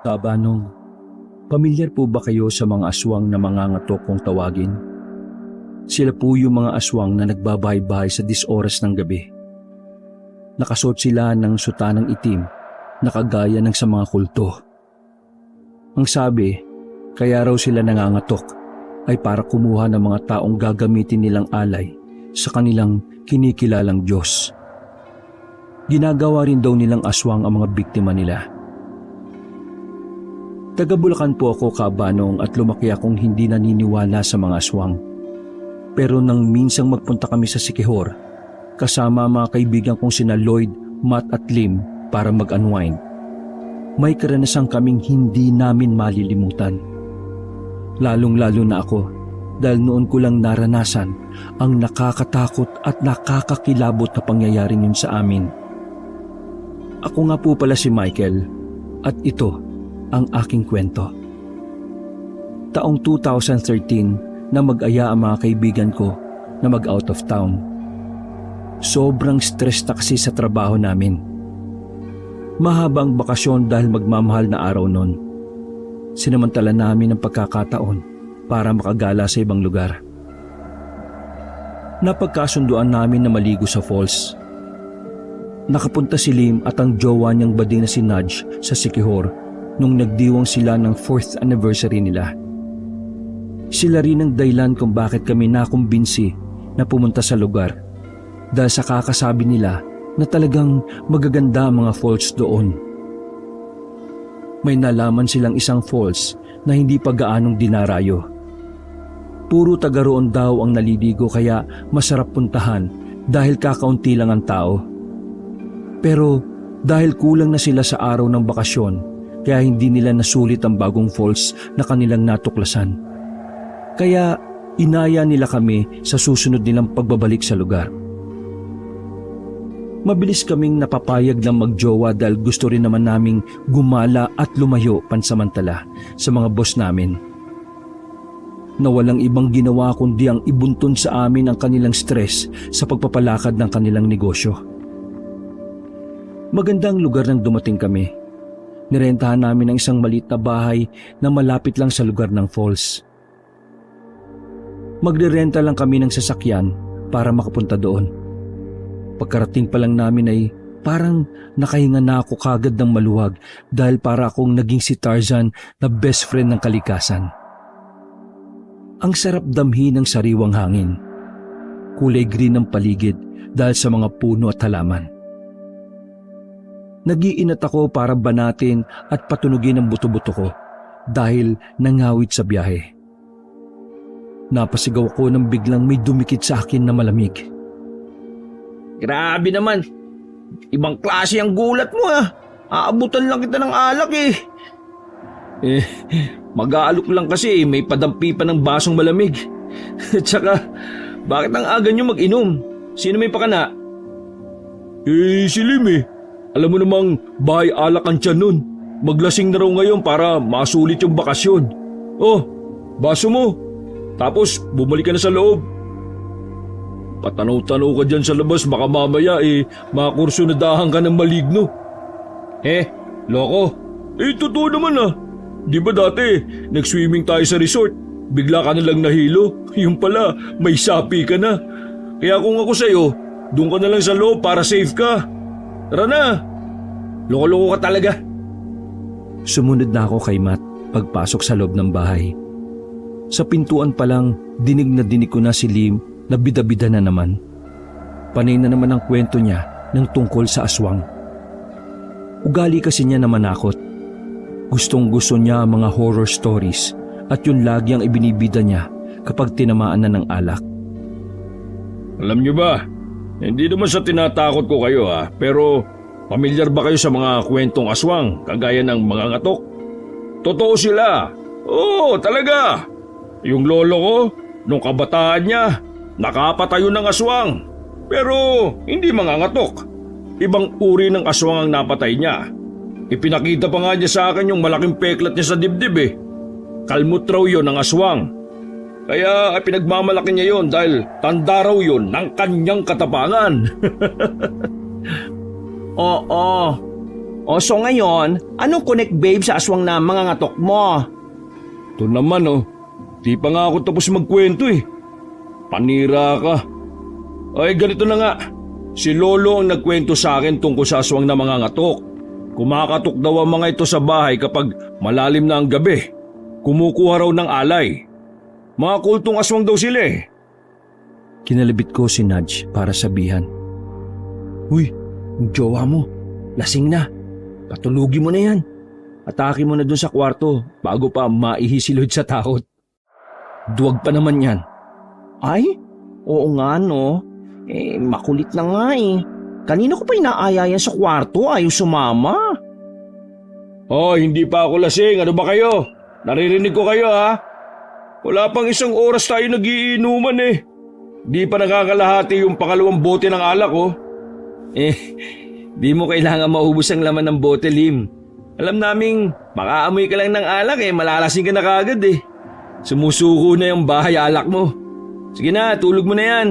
Kabanong, pamilyar po ba kayo sa mga aswang na mangangatok kung tawagin? Sila po yung mga aswang na nagbabahay-bahay sa oras ng gabi. Nakasuot sila ng sutanang itim na kagaya ng sa mga kulto. Ang sabi, kaya raw sila nangangatok ay para kumuha ng mga taong gagamitin nilang alay sa kanilang kinikilalang Diyos. Ginagawa rin daw nilang aswang ang mga biktima nila. Taga Bulacan po ako, Kabanong, at lumaki akong hindi naniniwala sa mga aswang. Pero nang minsang magpunta kami sa Siquijor, kasama mga kaibigan kong sina Lloyd, Matt at Lim para mag-unwind, may karanasang kaming hindi namin malilimutan. Lalong-lalo na ako dahil noon ko lang naranasan ang nakakatakot at nakakakilabot na pangyayaring yun sa amin. Ako nga po pala si Michael at ito ang aking kwento. Taong 2013 na mag-aya ang mga kaibigan ko na mag-out of town. Sobrang stress na kasi sa trabaho namin. Mahabang bakasyon dahil magmamahal na araw nun. Sinamantala namin ang pagkakataon para makagala sa ibang lugar. Napagkasunduan namin na maligo sa falls. Nakapunta si Lim at ang jowa niyang bading na si Nudge sa Siquijor nung nagdiwang sila ng 4th anniversary nila. Sila rin ang dahilan kung bakit kami nakumbinsi na pumunta sa lugar dahil sa kakasabi nila na talagang magaganda ang mga falls doon. May nalaman silang isang falls na hindi pa gaanong dinarayo. Puro taga roon daw ang naliligo kaya masarap puntahan dahil kakaunti lang ang tao. Pero dahil kulang na sila sa araw ng bakasyon, kaya hindi nila nasulit ang bagong falls na kanilang natuklasan. Kaya inaya nila kami sa susunod nilang pagbabalik sa lugar. Mabilis kaming napapayag lang magjowa dahil gusto rin naman naming gumala at lumayo pansamantala sa mga boss namin. Na walang ibang ginawa kundi ang ibuntun sa amin ang kanilang stress sa pagpapalakad ng kanilang negosyo. Magandang lugar nang dumating kami. Nirentahan namin ang isang maliit na bahay na malapit lang sa lugar ng falls. Magre-renta lang kami ng sasakyan para makapunta doon. Pagkarating pa lang namin ay parang nakahinga na ako kagad ng maluwag dahil para akong naging si Tarzan na best friend ng kalikasan. Ang sarap damhin ng sariwang hangin. Kulay green ang paligid dahil sa mga puno at halaman. Nag-iinat ako para banatin at patunugin ang buto-buto ko dahil nangawit sa biyahe. Napasigaw ko nang biglang may dumikit sa akin na malamig. Grabe naman. Ibang klase ang gulat mo ah. Aabutan lang kita ng alak eh. Mag-aalok lang kasi may padampi pa ng basong malamig. Tsaka, bakit ang aga nyo mag-inom? Sino may pakana? Si Lim eh. Alam mo namang bahay alak ang tiyan nun. Maglasing na raw ngayon para masulit yung bakasyon. Oh, baso mo. Tapos bumalik ka na sa loob. Patanaw-tanaw ka dyan sa labas, baka mamaya makursunadahan ka ng maligno. Loko. Totoo naman ah. Di ba dati, nag-swimming tayo sa resort, bigla ka na lang nahilo, yung pala, may sapi ka na. Kaya kung ako sa'yo, doon ka na lang sa loob para safe ka. Tara na. Loko-loko ka talaga. Sumunod na ako kay Matt pagpasok sa loob ng bahay. Sa pintuan pa lang, dinig na dinig ko na si Lim na bida-bida na naman. Panay na naman ang kwento niya ng tungkol sa aswang. Ugali kasi niya na manakot. Gustong-gusto niya ang mga horror stories at yun lagi ang ibinibida niya kapag tinamaan na ng alak. Alam niyo ba, hindi naman sa tinatakot ko kayo pero pamilyar ba kayo sa mga kwentong aswang kagaya ng mga ngatok? Totoo sila. Oo, talaga. Yung lolo ko, nung kabataan niya, nakapatayo ng aswang. Pero hindi mga ngatok. Ibang uri ng aswang ang napatay niya. Ipinakita pa nga niya sa akin yung malaking peklat niya sa dibdib eh. Kalmot raw yun ng aswang. Kaya pinagmamalaki niya yon dahil tanda raw yun ng kanyang katapangan. Oo, O so ngayon, anong connect babe sa aswang na mga ngatok mo? Ito naman di pa nga ako tapos magkwento eh. Panira ka. Ay ganito na nga, si Lolo ang nagkwento sa akin tungkol sa aswang na mga ngatok. Kumakatok daw ang mga ito sa bahay kapag malalim na ang gabi. Kumukuha raw ng alay. Mga kultong aswang daw sila eh. Kinalabit ko si Nudge para sabihan. Uy, yung jowa mo, lasing na. Patulugin mo na yan. Atake mo na dun sa kwarto bago pa maihisilod sa takot. Duwag pa naman yan. Ay, oo nga no. Makulit na nga eh. Kanina ko pa inaaya yan sa kwarto, ayaw sumama. Hindi pa ako lasing. Ano ba kayo? Naririnig ko kayo ha? Wala pang isang oras tayo nagiinuman eh. Di pa nakakalahati yung pangalawang bote ng alak Di mo kailangan maubos ang laman ng bote, Lim. Alam naming makaamoy ka lang ng alak malalasing ka na kagad eh. Sumusuko na yung bahay alak mo. Sige na, tulog mo na yan.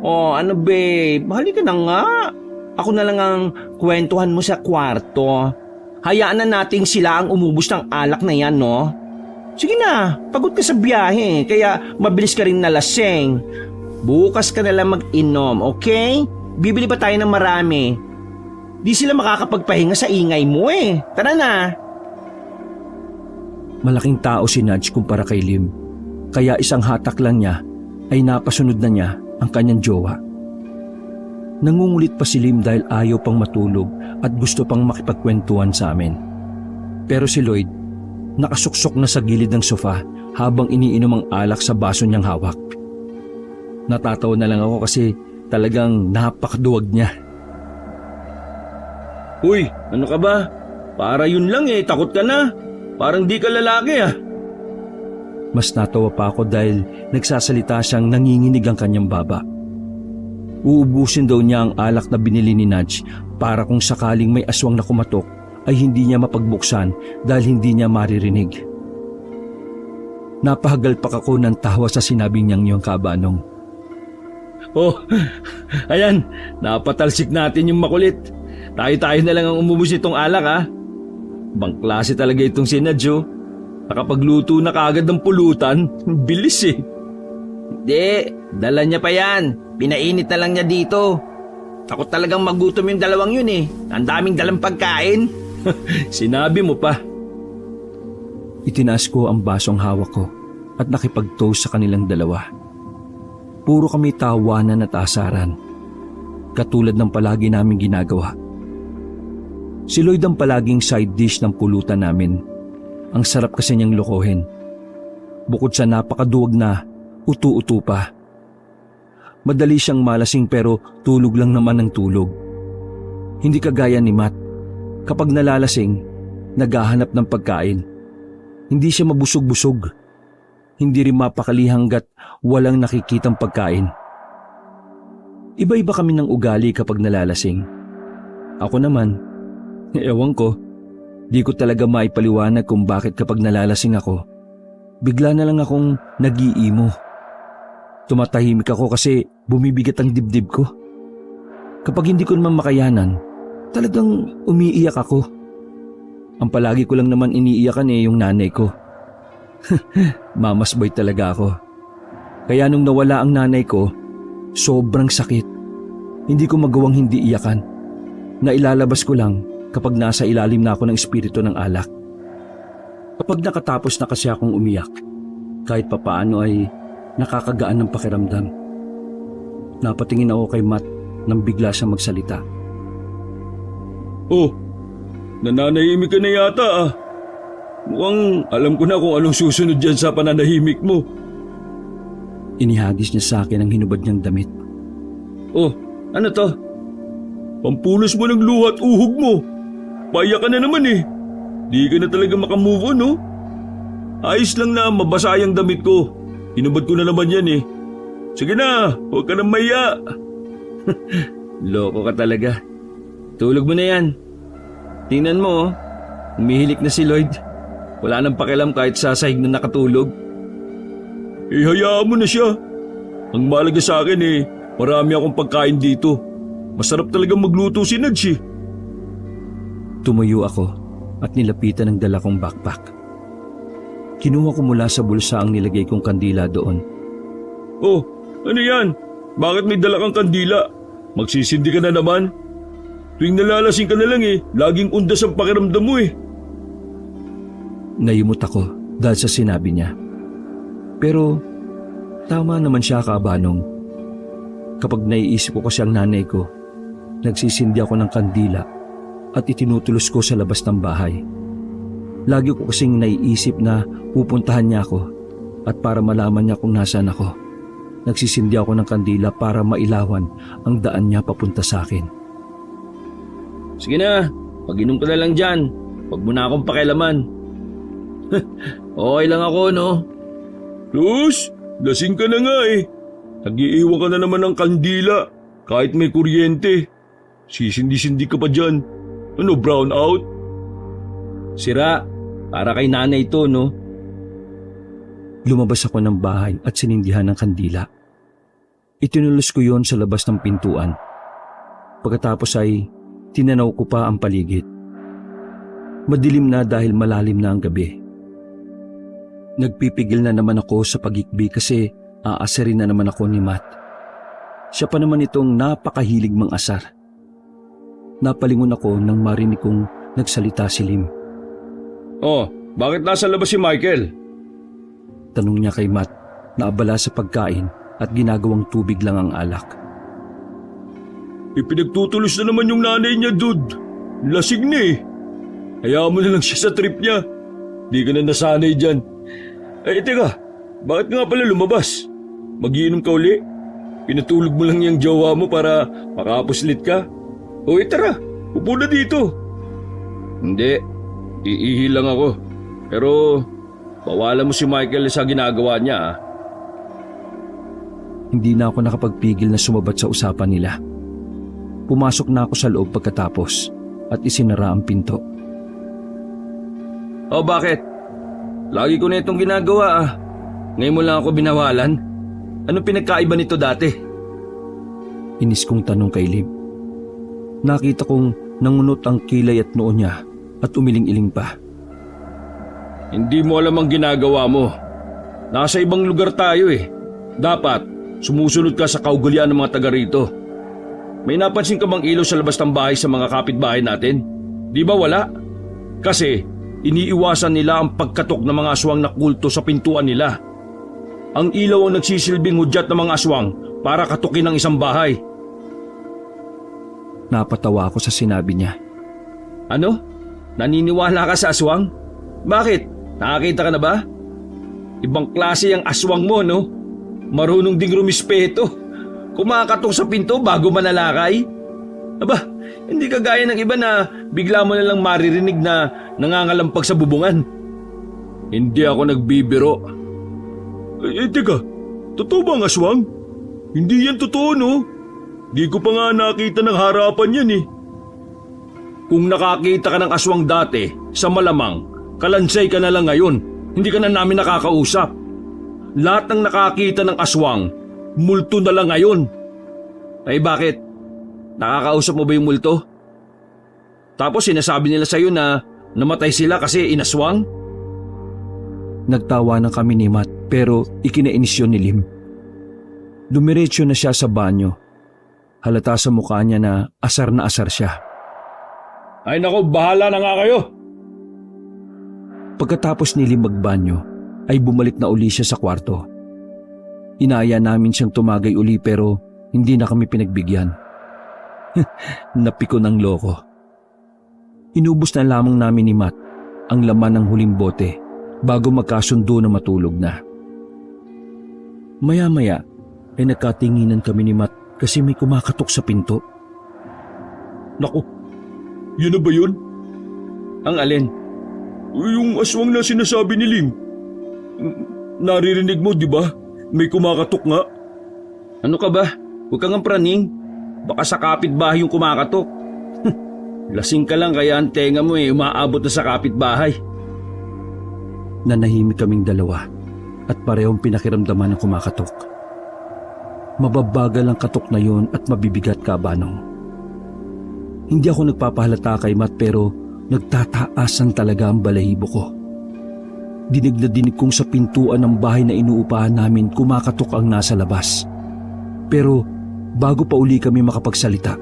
Ano babe, halika na nga. Ako na lang ang kwentuhan mo sa kwarto. Hayaan na nating sila ang umubos ng alak na yan, no? Sige na, pagod ka sa biyahe, kaya mabilis ka rin nalasing. Bukas ka na lang mag-inom, okay? Bibili pa tayo ng marami. Di sila makakapagpahinga sa ingay mo eh. Tara na. Malaking tao si Nudge kumpara kay Lim. Kaya isang hatak lang niya ay napasunod na niya ang kanyang jowa. Nangungulit pa si Lim dahil ayaw pang matulog at gusto pang makipagkwentuhan sa amin. Pero si Lloyd, nakasuksok na sa gilid ng sofa habang iniinom ang alak sa baso niyang hawak. Natatawa na lang ako kasi talagang napakaduwag niya. Uy, ano ka ba? Para yun lang takot ka na. Parang di ka lalaki Mas natawa pa ako dahil nagsasalita siyang nanginginig ang kanyang baba. Uubusin daw niya ang alak na binili ni Nudge para kung sakaling may aswang na kumatok ay hindi niya mapagbuksan dahil hindi niya maririnig. Napahagalpak ako ng tawa sa sinabi niyang yung kabanong. Ayan, napatalsik natin yung makulit. Tayo-tayo na lang ang umubos itong alak Bang klase talaga itong si Nudge Nakapagluto na kagad ng pulutan, bilis Hindi, dala niya pa yan. Pinainit na lang niya dito. Takot talagang magutom yung dalawang yun Ang daming dalang pagkain. Sinabi mo pa. Itinaas ko ang basong hawak ko at nakipag-toast sa kanilang dalawa. Puro kami tawanan at asaran, katulad ng palagi naming ginagawa. Si Lloyd ang palaging side dish ng pulutan namin. Ang sarap kasi niyang lokohin. Bukod sa napakaduwag na, utu-utu pa. Madali siyang malasing pero tulog lang naman ng tulog. Hindi kagaya ni Matt. Kapag nalalasing, naghahanap ng pagkain. Hindi siya mabusog-busog. Hindi rin mapakali hanggat walang nakikitang pagkain. Iba-iba kami ng ugali kapag nalalasing. Ako naman, ewan ko, di ko talaga maipaliwanag kung bakit kapag nalalasing ako, bigla na lang akong nag-iimo. Tumatahimik ako kasi bumibigat ang dibdib ko. Kapag hindi ko naman makayanan, talagang umiiyak ako. Ang palagi ko lang naman iniiyakan yung nanay ko. Mama's boy talaga ako. Kaya nung nawala ang nanay ko, sobrang sakit. Hindi ko magawang hindi iyakan. Nailalabas ko lang kapag nasa ilalim na ako ng espiritu ng alak. Kapag nakatapos na kasi akong umiyak, kahit papaano ay nakakagaan ng pakiramdam. Napatingin ako kay Matt nang bigla siyang magsalita. Nananahimik ka na yata Mukhang alam ko na kung anong susunod dyan sa pananahimik mo. Inihagis niya sa akin ang hinubad niyang damit. Ano to? Pampulos mo ng luha at uhog mo. Paya ka na naman Di ka na talaga makamove on Ayos lang na mabasa yung damit ko. Hinubad ko na naman yan Sige na, huwag ka nang maya. Loko ka talaga. Tulog mo na yan. Tingnan mo umihilik na si Lloyd. Wala nang pakialam kahit sa sahig na nakatulog. Hayaan mo na siya. Ang mahalaga sa akin marami akong pagkain dito. Masarap talagang magluto si Nudge Tumuyo ako at nilapitan ang dala kong backpack. Kinuha ko mula sa bulsa ang nilagay kong kandila doon. Oh, ano yan? Bakit may dala kang kandila? Magsisindi ka na naman? Tuwing nalalasing ka na lang laging undas ang pakiramdam mo Nayimot ako dahil sa sinabi niya. Pero tama naman siya, Kabanong. Kapag naiisip ko kasi ang nanay ko, nagsisindi ako ng kandila at itinutulos ko sa labas ng bahay. Lagi ko kasing naiisip na pupuntahan niya ako at para malaman niya kung nasaan ako, nagsisindi ako ng kandila para mailawan ang daan niya papunta sa akin. Sige na, pag-inom ka na lang dyan. Huwag mo na akong pakialaman. Okay lang ako, no? Luz, lasing ka na nga Nag-iiwan ka na naman ng kandila kahit may kuryente. Sisindi-sindi ka pa dyan. Ano, brown out? Sira, para kay nanay ito, no? Lumabas ako ng bahay at sinindihan ng kandila. Itinulos ko yon sa labas ng pintuan. Pagkatapos ay tinanaw ko pa ang paligid. Madilim na dahil malalim na ang gabi. Nagpipigil na naman ako sa pag-ikbi kasi aasarin na naman ako ni Matt. Siya pa naman itong napakahilig mang-asar. Napalingon ako nang marinig kong nagsalita si Lim. Oh, bakit nasa labas si Michael? Tanong niya kay Matt na abala sa pagkain at ginagawang tubig lang ang alak. Ipinagtutulos na naman yung nanay niya, dude. Lasing na Hayaan mo na lang siya sa trip niya. Di ka na nasanay dyan. Teka, bakit nga pala lumabas? Magiinom ka uli? Pinatulog mo lang yung jowa mo para makapuslit ka? Tara, upo na dito. Hindi, iihi lang ako. Pero bawalan mo si Michael sa ginagawa niya. Hindi na ako nakapagpigil na sumabat sa usapan nila. Pumasok na ako sa loob pagkatapos at isinara ang pinto. Bakit? Lagi ko na itong ginagawa Ngayon mo lang ako binawalan? Anong pinagkaiba nito dati? Inis kong tanong kay Lim. Nakita kong nangunot ang kilay at noo niya at umiling-iling pa. Hindi mo alam ang ginagawa mo. Nasa ibang lugar tayo Dapat sumusunod ka sa kaugalian ng mga taga rito. May napansin ka bang ilaw sa labas ng bahay sa mga kapitbahay natin? Di ba wala? Kasi iniiwasan nila ang pagkatok ng mga aswang na kulto sa pintuan nila. Ang ilaw ang nagsisilbing hudyat ng mga aswang para katukin ang isang bahay. Napatawa ako sa sinabi niya. Ano? Naniniwala ka sa aswang? Bakit? Nakakita ka na ba? Ibang klase ang aswang mo, no? Marunong ding rumispeto. Kumakatok sa pinto bago manalakay. Aba, hindi kagaya ng iba na bigla mo na lang maririnig na nangangalampag sa bubungan. Hindi ako nagbibiro. Teka, totoo ba ang aswang? Hindi yan totoo, no? Di ko pa nga nakita ng harapan yan Kung nakakita ka ng aswang dati, sa malamang, kalansay ka na lang ngayon. Hindi ka na namin nakakausap. Lahat ng nakakita ng aswang, multo na lang ngayon. Ay bakit? Nakakausap mo ba yung multo? Tapos sinasabi nila sa'yo na namatay sila kasi inaswang? Nagtawa na kami ni Matt pero ikinainis yun ni Lim. Dumiretso na siya sa banyo. Halata sa mukha niya na asar siya. Ay nako, bahala na nga kayo. Pagkatapos ni Lim magbanyo, ay bumalik na uli siya sa kwarto. Inaya namin siyang tumagay uli pero hindi na kami pinagbigyan. Napiko ng loko. Inubos na lamang namin ni Matt ang laman ng huling bote bago magkasundo na matulog na. Maya-maya ay nagkatinginan kami ni Matt kasi may kumakatok sa pinto. Naku, yun na ba yun? Ang alin? Yung aswang na sinasabi ni Lim. Naririnig mo, di ba? May kumakatok nga. Ano ka ba? Huwag kang praning. Baka sa kapitbahay yung kumakatok. Lasing ka lang kaya ang tenga mo umaabot na sa kapitbahay. Nanahimik kaming dalawa at parehong pinakiramdaman ng kumakatok. Mababagal ang katok na yon at mabibigat, Kabanong. Hindi ako nagpapahalata kay Matt pero nagtataasan talaga ang balahibo ko. Dinig na dinig kong sa pintuan ng bahay na inuupahan namin kumakatok ang nasa labas. Pero bago pa uli kami makapagsalita,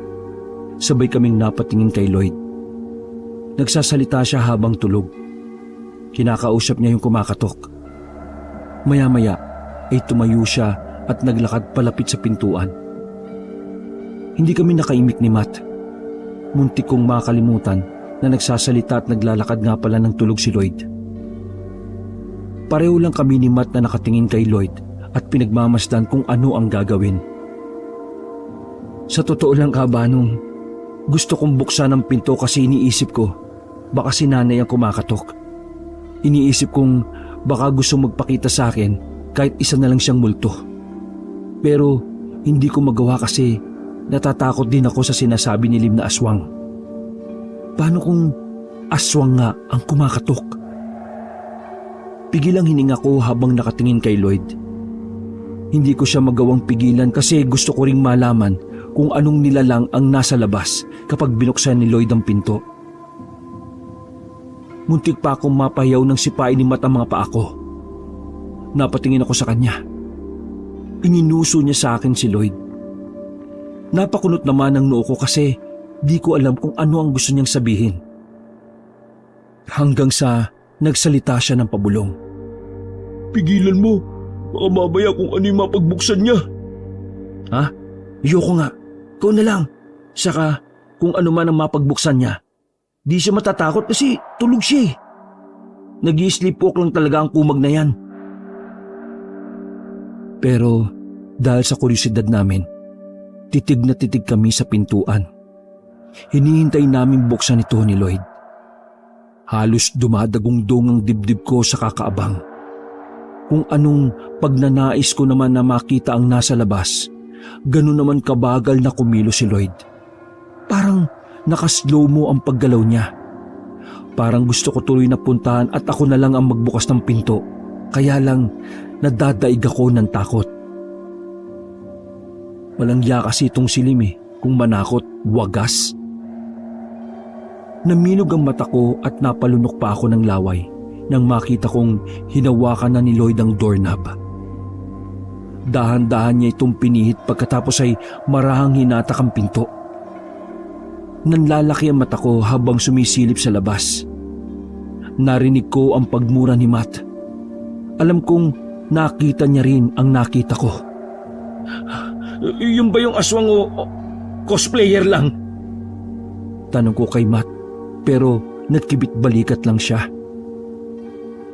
sabay kaming napatingin kay Lloyd. Nagsasalita siya habang tulog. Kinakausap niya yung kumakatok. Maya-maya ay tumayo siya at naglakad palapit sa pintuan. Hindi kami nakaimik ni Matt. Muntik kong makalimutan na nagsasalita at naglalakad nga pala ng tulog si Lloyd. Pareho lang kami ni Matt na nakatingin kay Lloyd at pinagmamasdan kung ano ang gagawin. Sa totoo lang, Kabanong, gusto kong buksan ang pinto kasi iniisip ko baka si nanay ang kumakatok. Iniisip kong baka gusto magpakita sa akin kahit isa na lang siyang multo. Pero hindi ko magawa kasi natatakot din ako sa sinasabi ni Lim na aswang. Paano kung aswang nga ang kumakatok? Pigilang hininga ko habang nakatingin kay Lloyd. Hindi ko siya magawang pigilan kasi gusto ko ring malaman kung anong nilalang ang nasa labas kapag binuksan ni Lloyd ang pinto. Muntik pa akong mapahiyaw ng sipain ni Matt ang mga paa ko. Napatingin ako sa kanya. Ininuso niya sa akin si Lloyd. Napakunot naman ang noo ko kasi di ko alam kung ano ang gusto niyang sabihin. Hanggang sa nagsalita siya ng pabulong. Pigilan mo. Baka mamaya kung ano yung mapagbuksan niya. Ha? Ayoko nga. Ikaw na lang. Saka kung ano man ang mapagbuksan niya, di siya matatakot kasi tulog siya eh. Nag-i-sleepwalk lang talaga ang kumag na yan. Pero dahil sa kuryosidad namin, titig na titig kami sa pintuan. Hinihintay namin buksan ito ni Lloyd. Halos dumadagong-dong ang dibdib ko sa kakaabang. Kung anong pagnanais ko naman na makita ang nasa labas, ganun naman kabagal na kumilo si Lloyd. Parang nakaslow mo ang paggalaw niya. Parang gusto ko tuloy na puntahan at ako na lang ang magbukas ng pinto. Kaya lang nadadaig ako ng takot. Walang ya kasi itong si Lim eh. Kung manakot, wagas. Naminog ang mata ko at napalunok pa ako ng laway nang makita kong hinawakan na ni Lloyd ang doorknob. Dahan-dahan niya itong pinihit pagkatapos ay marahang hinatak ang pinto. Nanlalaki ang mata ko habang sumisilip sa labas. Narinig ko ang pagmura ni Matt. Alam kong nakita niya rin ang nakita ko. Yung ba yung aswang o cosplayer lang? Tanong ko kay Matt, pero nagkibit balikat lang siya.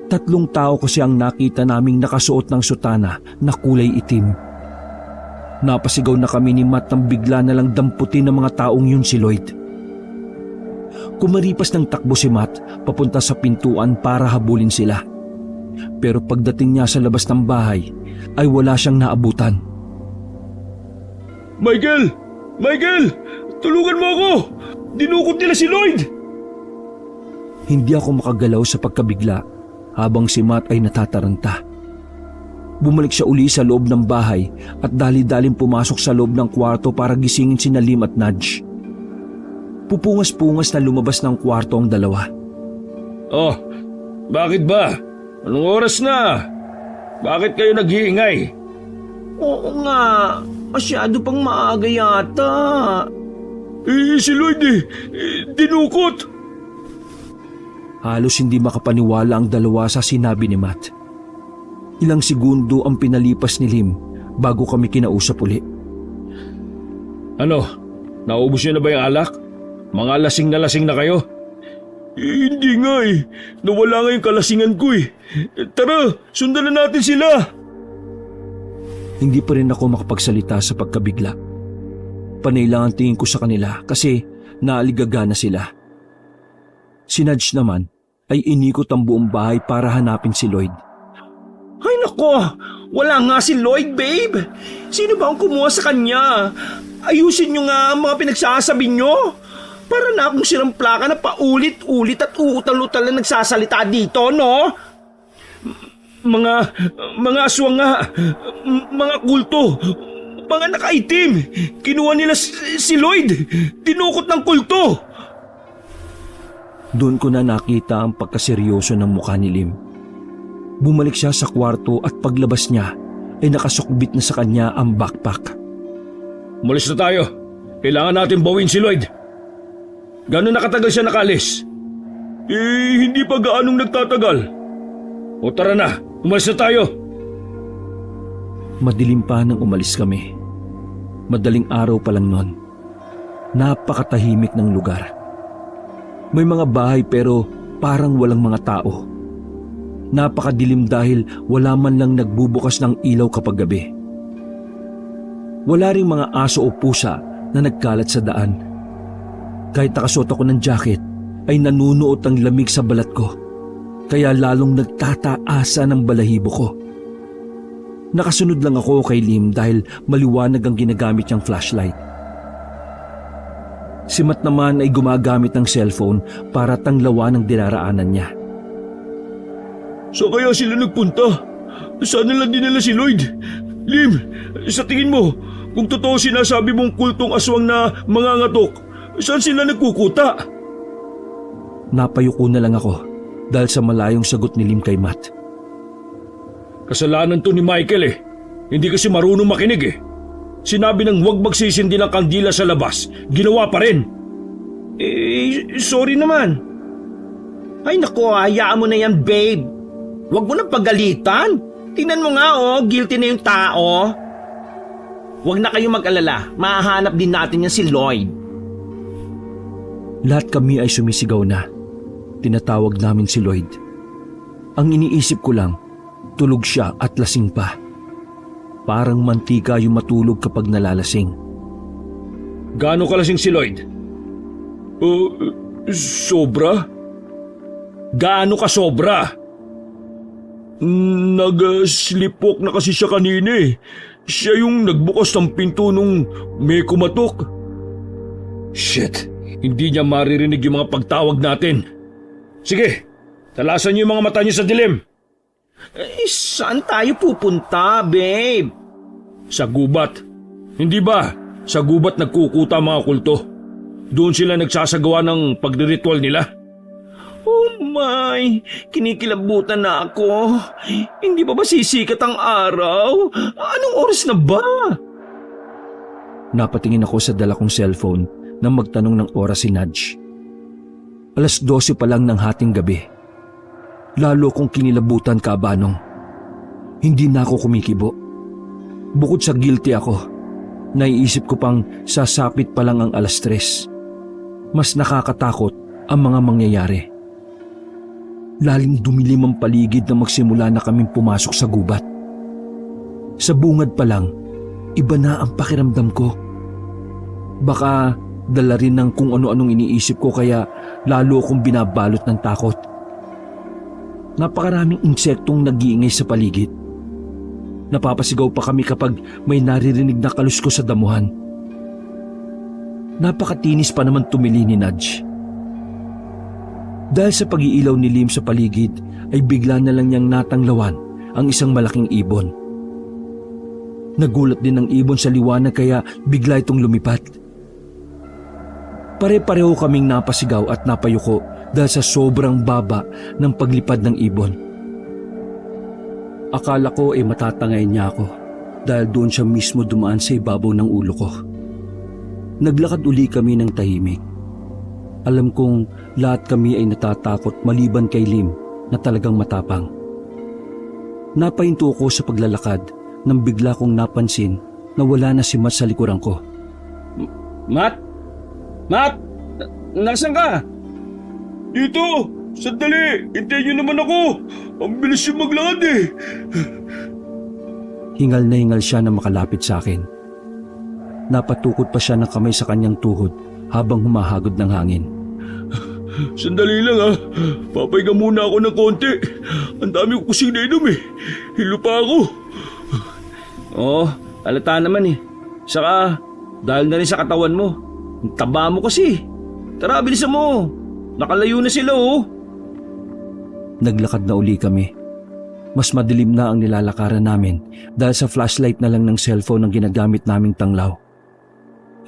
3 tao kasi ang nakita naming nakasuot ng sutana na kulay itim. Napasigaw na kami ni Matt nang bigla na lang damputin ng mga taong yun si Lloyd. Kumaripas ng takbo si Matt papunta sa pintuan para habulin sila. Pero pagdating niya sa labas ng bahay ay wala siyang naabutan. Michael! Michael! Tulungan mo ako! Dinukot nila si Lloyd! Hindi ako makagalaw sa pagkabigla habang si Matt ay natataranta. Bumalik siya uli sa loob ng bahay at dali-daling pumasok sa loob ng kwarto para gisingin si Lim at Nudge. Pupungas-pungas na lumabas ng kwarto ang dalawa. Oh, bakit ba? Anong oras na? Bakit kayo nag-iingay? Oo nga, masyado pang maaga yata. Si Lloyd dinukot. Halos hindi makapaniwala ang dalawa sa sinabi ni Matt. Ilang segundo ang pinalipas ni Lim bago kami kinausap uli. Ano? Naubos niyo na ba yung alak? Mga lasing na kayo? Hindi nga eh. Nawala nga yung kalasingan ko eh. Tara, sundan na natin sila. Hindi pa rin ako makapagsalita sa pagkabigla. Panay lang ang tingin ko sa kanila kasi naaligaga na sila. Si Nudge naman ay inikot ang buong bahay para hanapin si Lloyd. Ay nako, wala nga si Lloyd, babe. Sino ba ang kumuha sa kanya? Ayusin nyo nga ang mga pinagsasabi nyo. Para na akong sirang plaka na paulit-ulit at uutal-utal na nagsasalita dito, no? Mga aswang nga. Mga kulto. Mga nakaitim. Kinuha nila si Lloyd. Dinukot ng kulto. Doon ko na nakita ang pagkaseryoso ng mukha ni Lim. Bumalik siya sa kwarto at paglabas niya ay nakasukbit na sa kanya ang backpack. Umalis na tayo. Kailangan natin bawin si Lloyd. Gano'n nakatagal siya nakalis? Hindi pa gaanong nagtatagal. O tara na, umalis na tayo. Madilim pa nang umalis kami. Madaling araw pa lang noon. Napakatahimik ng lugar. May mga bahay pero parang walang mga tao. Napakadilim dahil wala man lang nagbubukas ng ilaw kapag gabi. Wala ring mga aso o pusa na nagkalat sa daan. Kahit nakasuot ako ng jacket ay nanunuot ang lamig sa balat ko. Kaya lalong nagtataasa ng balahibo ko. Nakasunod lang ako kay Lim dahil maliwanag ang ginagamit niyang flashlight. Si Matt naman ay gumagamit ng cellphone para tanglawan ang dinaraanan niya. So kaya sila nagpunta? Saan nila dinala si Lloyd? Lim, sa tingin mo, kung totoo sinasabi mong kultong aswang na mangangatok, saan sila nagkukuta? Napayuko na lang ako dahil sa malayong sagot ni Lim kay Matt. Kasalanan to ni Michael eh. Hindi kasi marunong makinig eh. Sinabi ng huwag magsisindi ng kandila sa labas, ginawa pa rin. Sorry naman. Ay nako, hayaan mo na yan, babe. Huwag mo nang pagalitan. Tingnan mo nga guilty na yung tao. Huwag na kayong mag-alala, mahahanap din natin yan si Lloyd. Lahat kami ay sumisigaw na. Tinatawag namin si Lloyd. Ang iniisip ko lang, tulog siya at lasing pa. Parang mantika yung matulog kapag nalalasing. Gaano kalasing si Lloyd? Sobra? Gaano ka sobra? Nag-sleepwalk na kasi siya kanina eh. Siya yung nagbukas ng pinto nung may kumatok. Shit, hindi niya maririnig yung mga pagtawag natin. Sige, talasan niyo yung mga mata niyo sa dilim. Saan tayo pupunta, babe? Sa gubat. Hindi ba? Sa gubat nagkukuta mga kulto. Doon sila nagsasagawa ng pagriritual nila. Oh my, kinikilabutan na ako. Hindi ba sisikat ang araw? Anong oras na ba? Napatingin ako sa dala kong cellphone nang magtanong ng oras si Nudge. 12:00 pa lang ng hating gabi. Lalo kong kinilabutan, Kabanong. Hindi na ako kumikibo. Bukod sa guilty ako, naiisip ko pang sasapit pa lang ang 3:00. Mas nakakatakot ang mga mangyayari. Laling dumilim ang paligid na magsimula na kaming pumasok sa gubat. Sa bungad pa lang, iba na ang pakiramdam ko. Baka dala rin ng kung ano-anong iniisip ko kaya lalo akong binabalot ng takot. Napakaraming insektong nag-iingay sa paligid. Napapasigaw pa kami kapag may naririnig na kalusko sa damuhan. Napakatinis pa naman tumili ni Nudge. Dahil sa pag-iilaw ni Lim sa paligid ay bigla na lang niyang natanglawan ang isang malaking ibon. Nagulat din ang ibon sa liwanag kaya bigla itong lumipat. Pare-pareho kaming napasigaw at napayuko dahil sa sobrang baba ng paglipad ng ibon. Akala ko ay matatangay niya ako dahil doon siya mismo dumaan sa ibabaw ng ulo ko. Naglakad uli kami ng tahimik. Alam kong lahat kami ay natatakot maliban kay Lim na talagang matapang. Napahinto ko sa paglalakad nang bigla kong napansin na wala na si Matt sa likuran ko. Matt? Matt! Nasaan ka? Dito! Sandali! Hintayin niyo naman ako! Ang bilis yung maglakad eh! Hingal na hingal siya na makalapit sa akin. Napatukod pa siya ng kamay sa kanyang tuhod habang humahagod ng hangin. Sandali lang ha. Papahinga muna ako ng konti. Ang dami ko kasing nainom eh. Hilo pa ako. Halata naman eh. Saka, dahil na rin sa katawan mo. Ang taba mo kasi. Tara, bilisan mo. Nakalayo na sila oh. Naglakad na uli kami. Mas madilim na ang nilalakaran namin dahil sa flashlight na lang ng cellphone ang ginagamit naming tanglaw.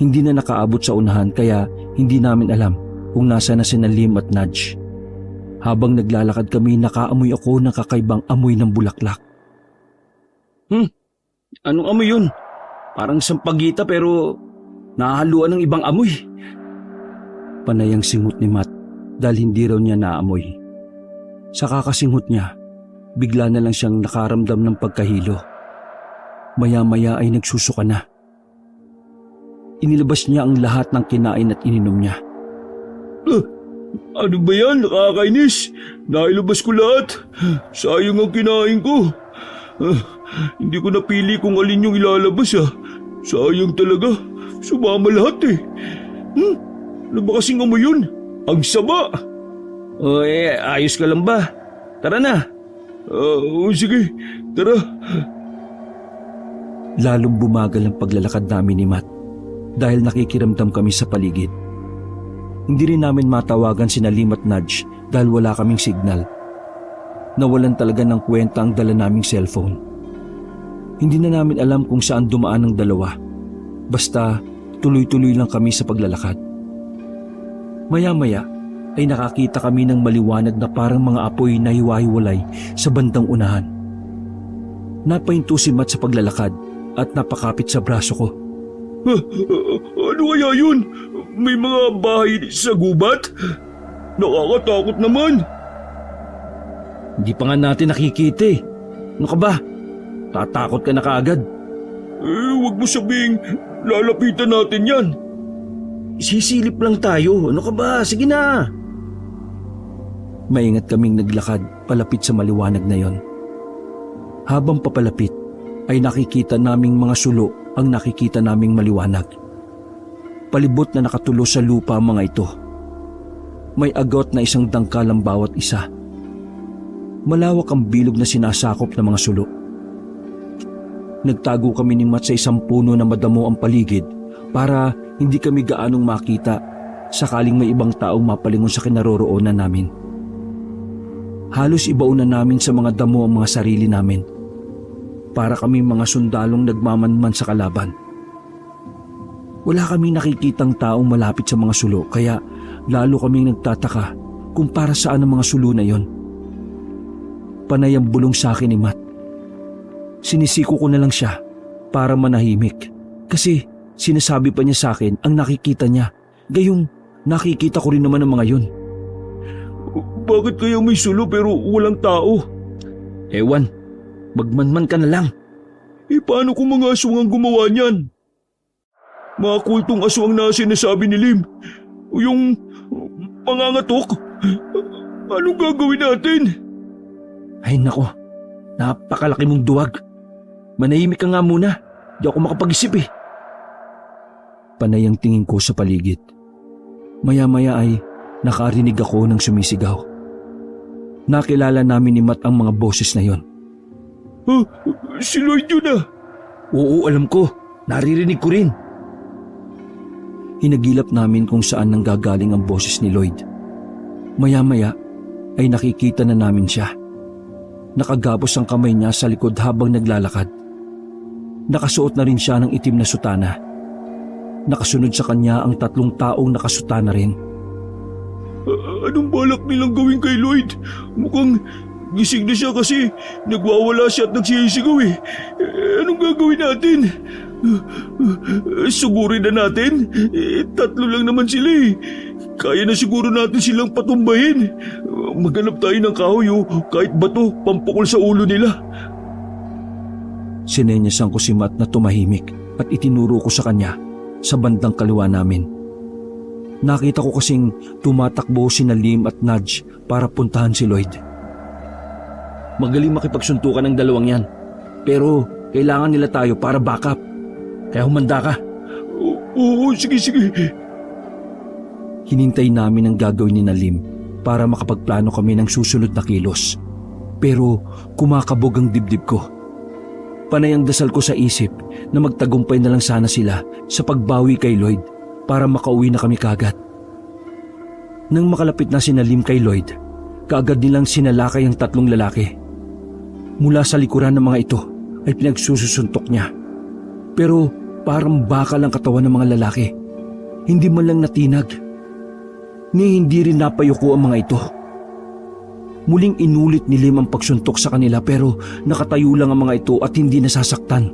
Hindi na nakaabot sa unahan kaya hindi namin alam kung nasa na sina Lim at Nudge. Habang naglalakad kami, nakaamoy ako ng kakaibang amoy ng bulaklak. Anong amoy yun? Parang sampagita pero nahahaluan ng ibang amoy. Panayang singot ni Matt dahil hindi raw niya naamoy. Sa kakasingot niya, bigla na lang siyang nakaramdam ng pagkahilo. Maya-maya ay nagsusuka na. Inilabas niya ang lahat ng kinain at ininom niya. Ano ba yan? Nakakainis. Nailabas ko lahat. Sayang ang kinain ko. Hindi ko napili kung alin yung ilalabas Sayang talaga. Sumama lahat Ano ba kasing amoy yun? Ang sama. Ayos ka lang ba? Tara na. Sige, tara. Lalong bumagal ang paglalakad namin ni Matt dahil nakikiramdam kami sa paligid. Hindi rin namin matawagan sina Lim at Nudge dahil wala kaming signal. Nawalan talaga ng kwenta ang dala naming cellphone. Hindi na namin alam kung saan dumaan ang dalawa. Basta tuloy-tuloy lang kami sa paglalakad. Maya-maya ay nakakita kami ng maliwanag na parang mga apoy na hiwa-hiwalay sa bandang unahan. Napahinto si Matt sa paglalakad at napakapit sa braso ko. Ano kaya yun? May mga bahay sa gubat? Nakakatakot naman. Hindi pa nga natin nakikita eh. Ano ka ba? Tatakot ka na kaagad. Huwag mo sabing lalapitan natin yan. Sisilip lang tayo. Ano ka ba? Sige na. Maingat kaming naglakad palapit sa maliwanag na yon. Habang papalapit ay nakikita naming mga sulo ang nakikita naming maliwanag. Palibot na nakatulo sa lupa ang mga ito. May agot na isang dangkal ang bawat isa. Malawak ang bilog na sinasakop ng mga sulo. Nagtago kami ni Matt sa isang puno na madamo ang paligid para hindi kami gaanong makita sakaling may ibang taong mapalingon sa kinaroroonan namin. Halos ibauna namin sa mga damo ang mga sarili namin. Para kami mga sundalong nagmamanman sa kalaban. Wala kaming nakikitang taong malapit sa mga sulo kaya lalo kaming nagtataka kung para saan ang mga sulo na yon. Panay ang bulong sa akin ni Matt. Sinisiko ko na lang siya para manahimik kasi sinasabi pa niya sa akin ang nakikita niya. Gayong nakikita ko rin naman ang mga yon. Bakit kaya may sulo pero walang tao? Ewan, magmanman ka na lang. Paano kung mga aswang ang gumawa niyan? Mga kultong aswang na sinasabi ni Lim. Yung mangangatok. Anong gagawin natin? Ay nako, napakalaki mong duwag. Manahimik ka nga muna. Di ako makapag-isip eh. Panay ang tingin ko sa paligid. Maya-maya ay nakarinig ako ng sumisigaw. Nakilala namin ni Matt ang mga boses na yon. Si Lloyd yun Oo, alam ko. Naririnig ko rin. Hinagilap namin kung saan nanggagaling ang boses ni Lloyd. Maya-maya ay nakikita na namin siya. Nakagapos ang kamay niya sa likod habang naglalakad. Nakasuot na rin siya ng itim na sutana. Nakasunod sa kanya ang 3 taong nakasutana rin. Anong balak nilang gawin kay Lloyd? Mukhang gising na siya kasi nagwawala siya at nagsisigaw eh. Anong gagawin natin? Sugurin na natin? 3 lang naman sila eh. Kaya na siguro natin silang patumbahin. Maghanap tayo ng kahoy kahit bato pampukol sa ulo nila. Sinenyasan ko si Matt na tumahimik at itinuro ko sa kanya sa bandang kaliwa namin. Nakita ko kasing tumatakbo sina Lim at Nudge para puntahan si Lloyd. Magaling makipagsuntukan ng dalawang yan. Pero kailangan nila tayo para backup. Kaya humanda ka. Oo, sige. Hinintay namin ang gagawin ni Lim para makapagplano kami ng susunod na kilos. Pero kumakabog ang dibdib ko. Panay ang dasal ko sa isip na magtagumpay na lang sana sila sa pagbawi kay Lloyd para makauwi na kami kagad. Nang makalapit na sina Lim kay Lloyd, kaagad nilang sinalakay ang 3 lalaki. Mula sa likuran ng mga ito ay pinagsusuntok niya. Pero parang bakal ang katawan ng mga lalaki. Hindi man lang natinag. ni hindi rin napayuko ang mga ito. Muling inulit ni Lim ang pagsuntok sa kanila pero nakatayo lang ang mga ito at hindi nasasaktan.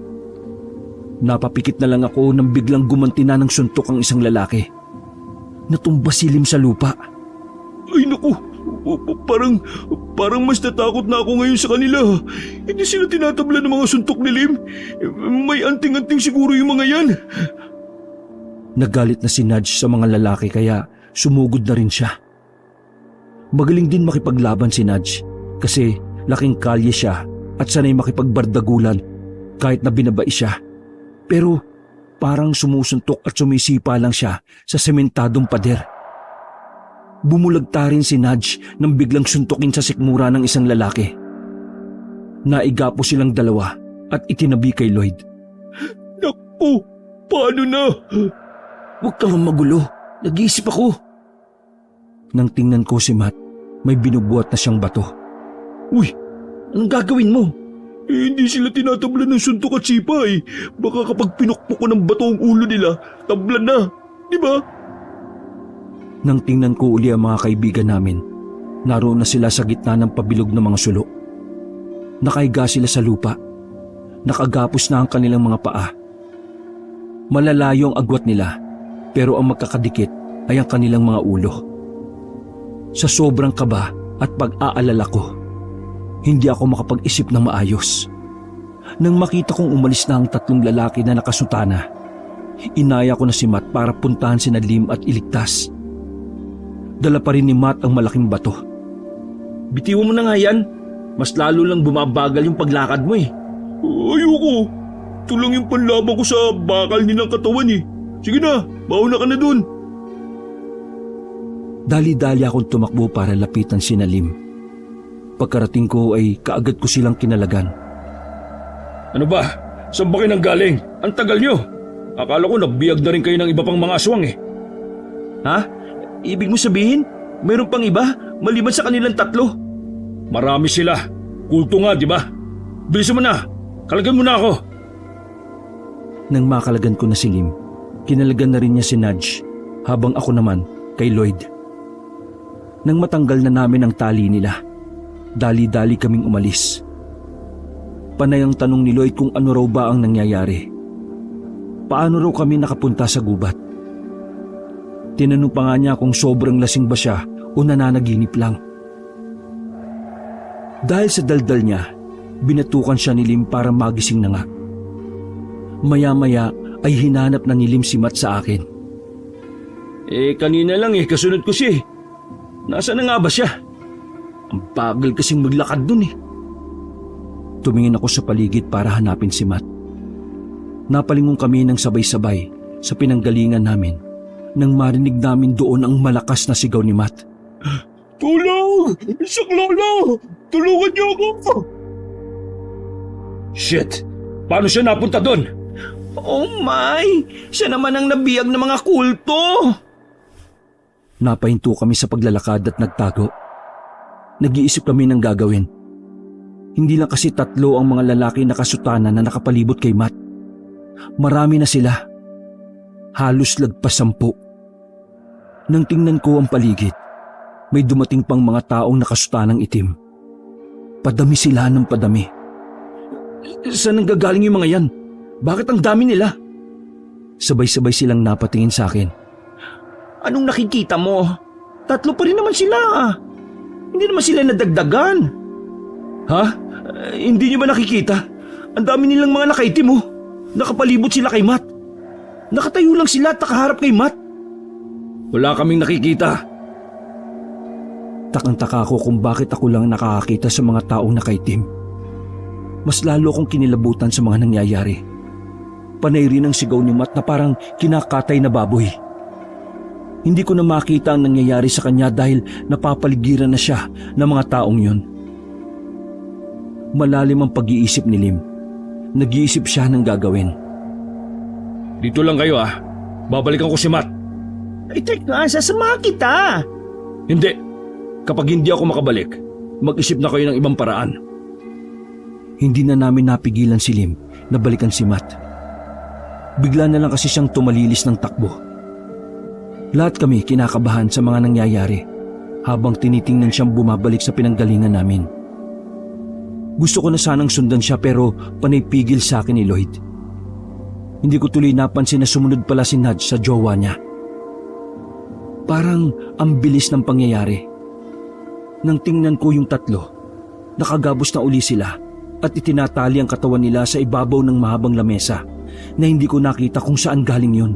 Napapikit na lang ako nang biglang gumanti na ng suntok ang isang lalaki. Natumba si Lim sa lupa. Ay naku, parang mas natakot na ako ngayon sa kanila. Hindi sila tinatabla ng mga suntok ni Lim. May anting-anting siguro yung mga yan. Nagalit na si Nudge sa mga lalaki kaya sumugod na rin siya. Magaling din makipaglaban si Nudge kasi laking kalye siya at sanay makipagbardagulan kahit na binabai siya. Pero parang sumusuntok at sumisipa lang siya sa sementadong pader. Bumulagta rin si Nudge nang biglang suntukin sa sikmura ng isang lalaki. Naiga po silang dalawa at itinabi kay Lloyd. Naku, paano na? Huwag kang magulo, nag-iisip ako. Nang tingnan ko si Matt, may binubuhat na siyang bato. Uy, anong gagawin mo? hindi sila tinatabla ng suntok at sipa eh. Baka kapag pinukpok ko ng bato ang ulo nila, tabla na. Di ba? Nang tingnan ko uli ang mga kaibigan namin, naroon na sila sa gitna ng pabilog ng mga sulo. Nakahiga sila sa lupa. Nakagapos na ang kanilang mga paa. Malalayo ang agwat nila, pero ang magkakadikit ay ang kanilang mga ulo. Sa sobrang kaba at pag-aalala ko, hindi ako makapag-isip ng maayos. Nang makita kong umalis na ang tatlong lalaki na nakasutana, inaya ko na si Matt para puntahan si Lim at iligtas. Dala pa rin ni Matt ang malaking bato. Bitiwan mo na nga yan. Mas lalo lang bumabagal yung paglakad mo eh. Ayoko. Ito lang yung panlaban ko sa bakal nilang katawan eh. Sige na, mauna ka na dun. Dali-dali akong tumakbo para lapitan si Lim. Pagkarating ko ay kaagad ko silang kinalagan. Ano ba? Saan ba kayo nang galing? Ang tagal nyo. Akala ko nabiyag na rin kayo ng iba pang mga aswang eh. Ha? Ibig mo sabihin, mayroon pang iba maliban sa kanilang tatlo? Marami sila. Kulto nga, di ba? Bilisan mo na. Kalagan mo na ako. Nang makalagan ko na si Lim, kinalagan na rin niya si Nudge, habang ako naman kay Lloyd. Nang matanggal na namin ang tali nila, dali-dali kaming umalis. Panay ang tanong ni Lloyd kung ano raw ba ang nangyayari. Paano raw kami nakapunta sa gubat? Tinanong pa nga niya kung sobrang lasing ba siya o nananaginip lang. Dahil sa daldal niya, binatukan siya ni Lim para magising na nga. Maya-maya ay hinanap na ni Lim si Matt sa akin. Kanina lang kasunod ko siya eh. Nasaan na nga ba siya? Ang bagal kasing maglakad dun eh. Tumingin ako sa paligid para hanapin si Matt. Napalingon kami ng sabay-sabay sa pinanggalingan namin nang marinig namin doon ang malakas na sigaw ni Matt. Tulong! Saklolo! Tulungan niyo ako! Shit! Paano siya napunta doon? Oh my! Siya naman ang nabiyag ng mga kulto! Napahinto kami sa paglalakad at nagtago. Nag-iisip kami ng gagawin. Hindi lang kasi tatlo ang mga lalaki na kasutana na nakapalibot kay Matt. Marami na sila. Halos lagpas 10. Nang tingnan ko ang paligid, may dumating pang mga taong nakasutanang itim. Padami sila ng padami. Saan nanggagaling yung mga yan? Bakit ang dami nila? Sabay-sabay silang napatingin sa akin. Anong nakikita mo? Tatlo pa rin naman sila. Hindi naman sila nadagdagan. Ha? Hindi niyo ba nakikita? Ang dami nilang mga nakaitim oh. Nakapalibot sila kay Matt. Nakatayo lang sila at nakaharap kay Matt. Wala kaming nakikita. Takang-taka ako kung bakit ako lang nakakakita sa mga taong nakaitim. Mas lalo akong kinilabutan sa mga nangyayari. Panay rin ang sigaw ni Matt na parang kinakatay na baboy. Hindi ko na makita ang nangyayari sa kanya dahil napapaligiran na siya ng mga taong yun. Malalim ang pag-iisip ni Lim. Nag-iisip siya ng gagawin. Dito lang kayo ah. Babalikan ko si Matt. Ay teka, sasama kita. Hindi. Kapag hindi ako makabalik, mag-isip na kayo ng ibang paraan. Hindi na namin napigilan si Lim na balikan si Matt. Bigla na lang kasi siyang tumalilis ng takbo. Lahat kami kinakabahan sa mga nangyayari habang tinitingnan siyang bumabalik sa pinanggalingan namin. Gusto ko na sanang sundan siya pero panay pigil sa akin ni Lloyd. Hindi ko tuloy napansin na sumunod pala si Nudge sa jowa niya. Parang ang bilis ng pangyayari. Nang tingnan ko yung tatlo, nakagabos na uli sila at itinatali ang katawan nila sa ibabaw ng mahabang lamesa na hindi ko nakita kung saan galing yun.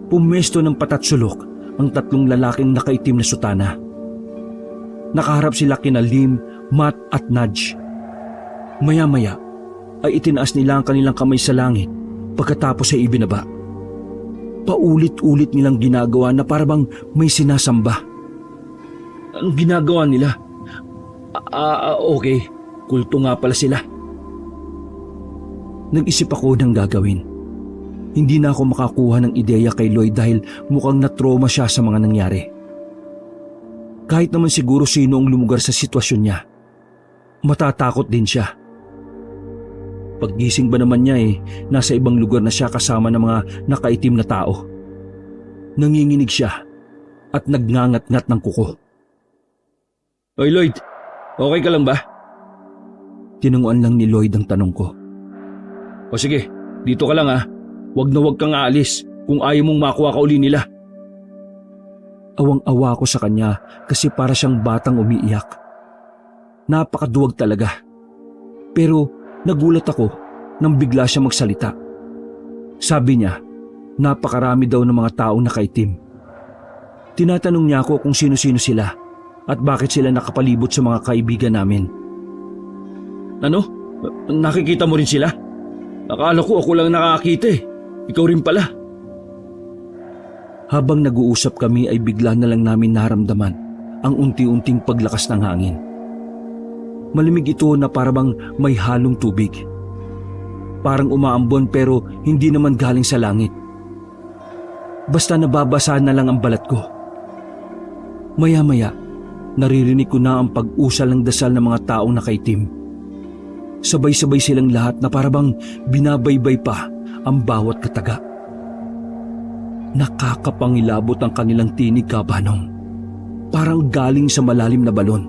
Pumwesto ng patatsulok ang tatlong lalaking nakaitim na sutana. Nakaharap sila kina Lim, Matt at Nudge. Maya-maya ay itinaas nila ang kanilang kamay sa langit pagkatapos ay ibinaba. Paulit-ulit nilang ginagawa na parabang may sinasamba. Ang ginagawa nila? Okay. Kulto nga pala sila. Nag-isip ako ng gagawin. Hindi na ako makakuha ng ideya kay Lloyd dahil mukhang na-trauma siya sa mga nangyari. Kahit naman siguro sino ang lumugar sa sitwasyon niya, matatakot din siya. Paggising ba naman niya nasa ibang lugar na siya kasama ng mga nakaitim na tao. Nanginginig siya at nagngangat-ngat ng kuko. Oy Lloyd, okay ka lang ba? Tinunguan lang ni Lloyd ang tanong ko. O sige, dito ka lang ha. Wag na wag kang aalis kung ayaw mong makuha ka uli nila. Awang-awa ko sa kanya kasi para siyang batang umiiyak. Napakaduwag talaga. Pero nagulat ako nang bigla siya magsalita. Sabi niya, napakarami daw ng mga taong nakaitim. Tinatanong niya ako kung sino-sino sila at bakit sila nakapalibot sa mga kaibigan namin. Ano? Nakikita mo rin sila? Akala ko ako lang nakakita Ikaw rin pala. Habang nag-uusap kami ay bigla na lang namin naramdaman ang unti-unting paglakas ng hangin. Malamig ito na parang may halong tubig. Parang umaambon pero hindi naman galing sa langit. Basta nababasa na lang ang balat ko. Maya-maya, naririnig ko na ang pag-usal ng dasal ng mga taong nakaitim. Sabay-sabay silang lahat na parabang binabaybay pa ang bawat kataga. Nakakapangilabot ang kanilang tinig, Kabanong. Parang galing sa malalim na balon.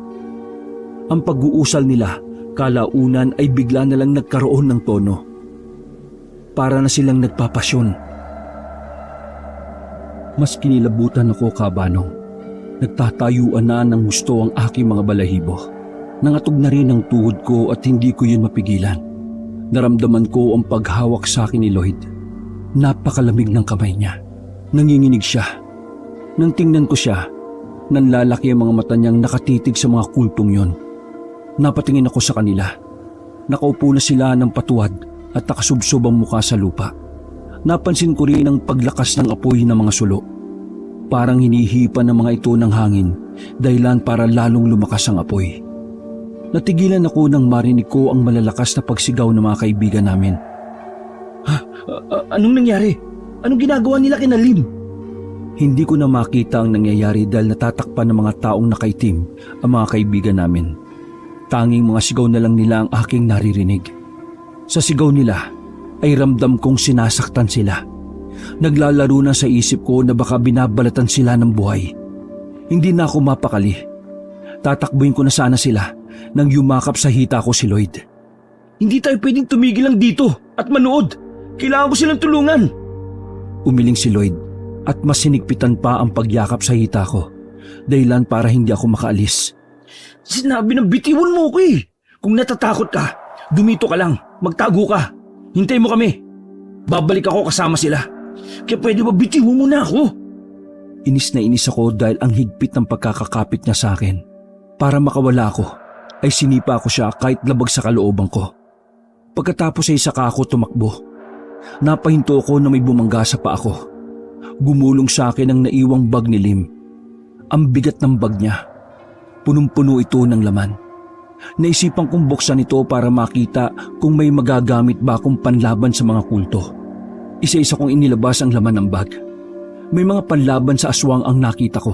Ang pag-uusal nila kalaunan ay bigla na lang nagkaroon ng tono. Para na silang nagpapasyon. Mas kinilabutan ako, Kabanong. Nagtatayuan na ng husto ang aking mga balahibo. Nangatog na rin ang tuhod ko at hindi ko yun mapigilan. Naramdaman ko ang paghawak sa akin ni Lloyd. Napakalamig ng kamay niya. Nanginginig siya. Nang tingnan ko siya, nanlalaki ang mga mata niyang nakatitig sa mga kultong yon. Napatingin ako sa kanila. Nakaupo na sila ng patuwad at nakasubsob ang muka sa lupa. Napansin ko rin ang paglakas ng apoy ng mga sulo. Parang hinihipan ng mga ito ng hangin, dahilan para lalong lumakas ang apoy. Natigilan ako nang marinig ko ang malalakas na pagsigaw ng mga kaibigan namin. Anong nangyari? Anong ginagawa nila kina Lim? Hindi ko na makita ang nangyayari dahil natatakpan ng mga taong nakaitim ang mga kaibigan namin. Tanging mga sigaw na lang nila ang aking naririnig. Sa sigaw nila ay ramdam kong sinasaktan sila. Naglalaro na sa isip ko na baka binabalatan sila ng buhay. Hindi na ako mapakali. Tatakbuhin ko na sana sila nang yumakap sa hita ko si Lloyd. Hindi tayo pwedeng tumigil lang dito at manood. Kailangan ko silang tulungan. Umiling si Lloyd at mas sinigpitan pa ang pagyakap sa hita ko. Dahilan para hindi ako makaalis. Sinabi ng bitiwan mo ko Kung natatakot ka, dumito ka lang, magtago ka. Hintay mo kami. Babalik ako kasama sila. Kaya pwede ba bitiwan mo na ako? Inis na inis ako dahil ang higpit ng pagkakakapit niya sa akin. Para makawala ako, ay sinipa ko siya kahit labag sa kalooban ko. Pagkatapos ay saka ako tumakbo. Napahinto ko na may bumangga sa paa ko. Gumulong sa akin ang naiwang bag ni Lim. Ang bigat ng bag niya. Punong-puno ito ng laman. Naisipan kong buksan ito para makita kung may magagamit ba akong panlaban sa mga kulto. Isa-isa kong inilabas ang laman ng bag. May mga panlaban sa aswang ang nakita ko.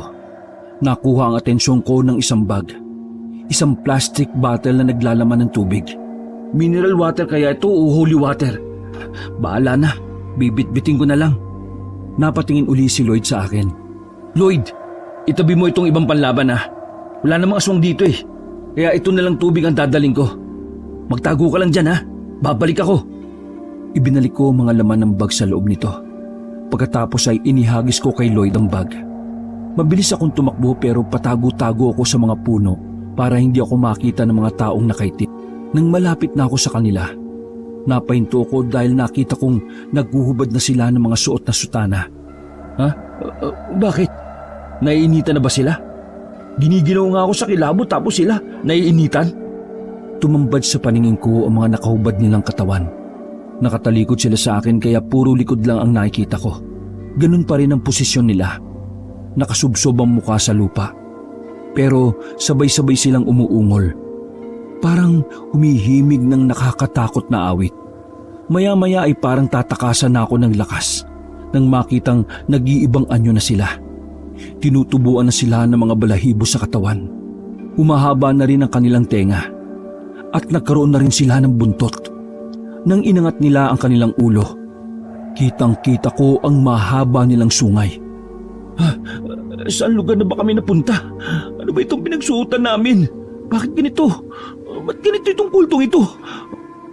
Nakuha ang atensyon ko ng isang bag. Isang plastic bottle na naglalaman ng tubig. Mineral water kaya ito o holy water? Bahala na, bibit-biting ko na lang. Napatingin uli si Lloyd sa akin. Lloyd, itabi mo itong ibang panlaban ha. Wala namang aswang dito eh. Kaya ito na lang tubig ang dadaling ko. Magtago ka lang dyan ha. Babalik ako. Ibinalik ko mga laman ng bag sa loob nito. Pagkatapos ay inihagis ko kay Lloyd ang bag. Mabilis akong tumakbo pero patago-tago ako sa mga puno para hindi ako makita ng mga taong nakaitim. Nang malapit na ako sa kanila, napahinto ko dahil nakita kong naghuhubad na sila ng mga suot na sutana. Ha? Bakit? Naiinitan na ba sila? Giniginaw nga ako sa kilabot tapos sila naiinitan? Tumambad sa paningin ko ang mga nakahubad nilang katawan. Nakatalikod sila sa akin kaya puro likod lang ang nakikita ko. Ganun pa rin ang posisyon nila. Nakasubsob ang mukha sa lupa. Pero sabay-sabay silang umuungol. Parang humihimig ng nakakatakot na awit. Maya-maya ay parang tatakasan na ako ng lakas nang makitang nag-iibang anyo na sila. Tinutubuan na sila ng mga balahibo sa katawan. Humahaba na rin ang kanilang tenga. At nagkaroon na rin sila ng buntot. Nang inangat nila ang kanilang ulo, kitang-kita ko ang mahaba nilang sungay. Saan lugar na ba kami napunta? Ano ba itong pinagsuotan namin? Bakit ganito? Ba't ganito itong kultong ito?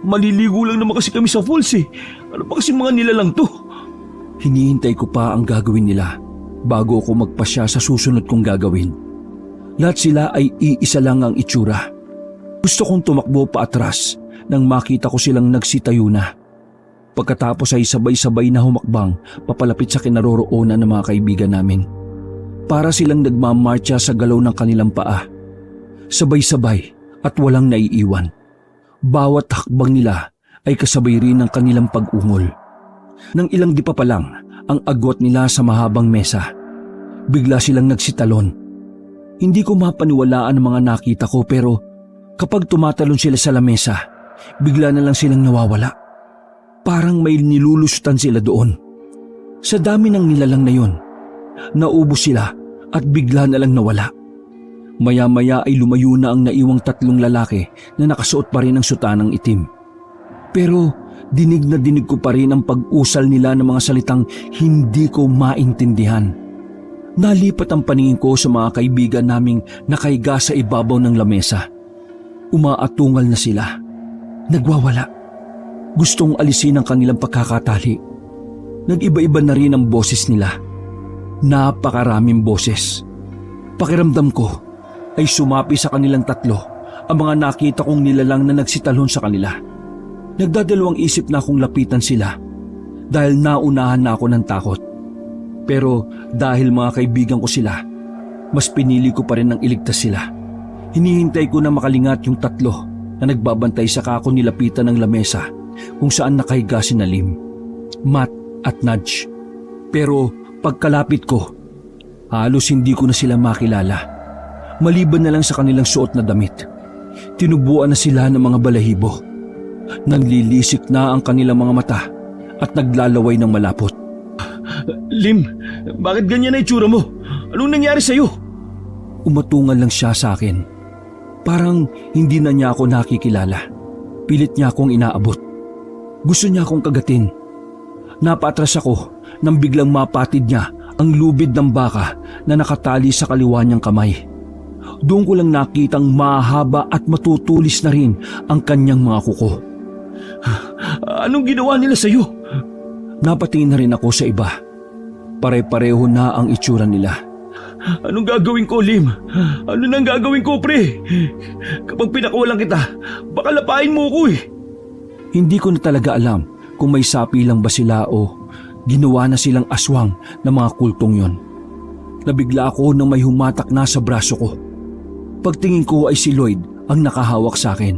Maliligo lang naman kasi kami sa falls eh. Ano ba kasi mga nilalang to? Hinihintay ko pa ang gagawin nila bago ako magpasya sa susunod kong gagawin. Lahat sila ay iisa lang ang itsura. Gusto kong tumakbo pa atras nang makita ko silang nagsitayo na. Pagkatapos ay sabay-sabay na humakbang papalapit sa kinaroroonan ng mga kaibigan namin. Para silang nagmamarcha sa galaw ng kanilang paa. Sabay-sabay at walang naiiwan. Bawat hakbang nila ay kasabay rin ng kanilang pag-ungol. Nang ilang dipa pa lang ang agwat nila sa mahabang mesa, bigla silang nagsitalon. Hindi ko mapaniwalaan ang mga nakita ko pero kapag tumatalon sila sa lamesa, bigla na lang silang nawawala. Parang may nilulusutan sila doon. Sa dami ng nilalang na yon, naubos sila at bigla na lang nawala. Maya-maya ay lumayo na ang naiwang tatlong lalaki na nakasuot pa rin ng sutanang itim. Pero dinig na dinig ko pa rin ang pag-usal nila ng mga salitang hindi ko maintindihan. Nalipat ang paningin ko sa mga kaibigan naming nakahiga sa ibabaw ng lamesa. Umaatungal na sila. Nagwawala. Gustong alisin ang kanilang pagkakatali. Nag-iba-iba na rin ang boses nila. Napakaraming boses. Pakiramdam ko ay sumapi sa kanilang tatlo ang mga nakita kong nilalang na nagsitalon sa kanila. Nagdadalawang isip na akong lapitan sila dahil naunahan na ako ng takot. Pero dahil mga kaibigan ko sila, mas pinili ko pa rin ng iligtas sila. Hinihintay ko na makalingat yung tatlo na nagbabantay sa kako nilapitan ng lamesa kung saan nakahiga si Lim, Matt at Nudge. Pero pagkalapit ko, halos hindi ko na sila makilala. Maliban na lang sa kanilang suot na damit. Tinubuan na sila ng mga balahibo. Nanlilisik na ang kanilang mga mata at naglalaway ng malapot. Lim, bakit ganyan na itsura mo? Anong nangyari sa'yo? Umatungan lang siya sa akin. Parang hindi na niya ako nakikilala. Pilit niya akong inaabot. Gusto niya akong kagatin. Napaatras ako nang biglang mapatid niya ang lubid ng baka na nakatali sa kaliwa niyang kamay. Doon ko lang nakitang mahaba at matutulis na rin ang kanyang mga kuko. Anong ginawa nila sa'yo? Napatingin na rin ako sa iba. Pare-pareho na ang itsura nila. Anong gagawin ko, Lim? Ano nang gagawin ko, pre? Kapag pinakawalan kita, baka lapain mo ko eh. Hindi ko na talaga alam kung may sapi lang ba sila o ginawa na silang aswang ng mga kultong yon. Nabigla ako nang may humatak na sa braso ko. Pagtingin ko ay si Lloyd ang nakahawak sa akin.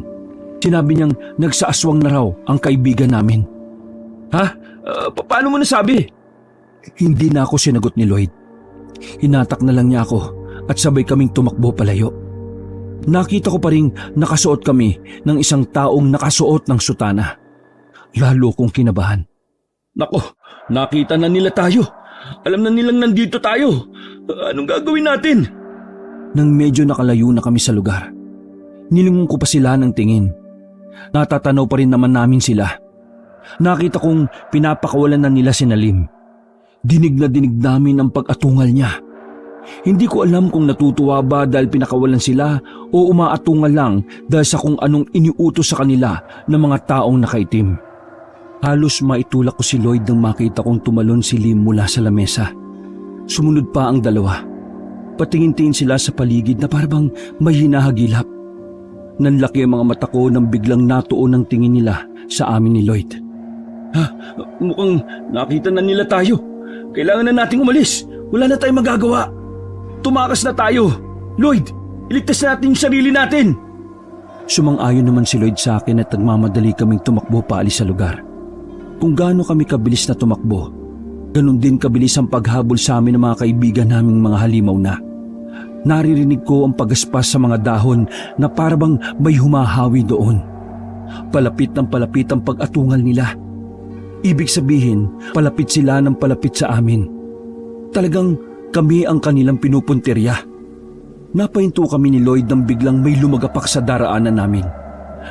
Sinabi niyang nagsaaswang na raw ang kaibigan namin. Ha? Paano mo nasabi? Hindi na ako sinagot ni Lloyd. Hinatak na lang niya ako at sabay kaming tumakbo palayo. Nakita ko pa rin nakasuot kami ng isang taong nakasuot ng sutana. Lalo kong kinabahan. Nako, nakita na nila tayo. Alam na nilang nandito tayo. Anong gagawin natin? Nang medyo nakalayo na kami sa lugar, nilingon ko pa sila ng tingin. Natatanaw pa rin naman namin sila. Nakita kong pinapakawalan na nila si Lim. Dinig na dinig namin ang pag-atungal niya. Hindi ko alam kung natutuwa ba dahil pinakawalan sila o umaatungal lang dahil sa kung anong iniutos sa kanila ng mga taong nakaitim. Halos maitulak ko si Lloyd nang makita kong tumalon si Lim mula sa lamesa. Sumunod pa ang dalawa. Patingin-tingin sila sa paligid na parang may hinahagilap. Nanlaki ang mga mata ko nang biglang natuon ang tingin nila sa amin ni Lloyd. Mukhang nakita na nila tayo. Kailangan na nating umalis. Wala na tayong magagawa. Tumakas na tayo. Lloyd, iligtas natin yung sarili natin. Sumang-ayon naman si Lloyd sa akin at nagmamadali kaming tumakbo paalis sa lugar. Kung gaano kami kabilis na tumakbo, ganun din kabilis ang paghabol sa amin ng mga kaibigan naming mga halimaw na. Naririnig ko ang pagaspas sa mga dahon na parabang may humahawi doon. Palapit ng palapit ang pag-atungal nila. Ibig sabihin, palapit sila ng palapit sa amin. Talagang kami ang kanilang pinupuntirya. Napahinto kami ni Lloyd nang biglang may lumagapak sa daraanan namin.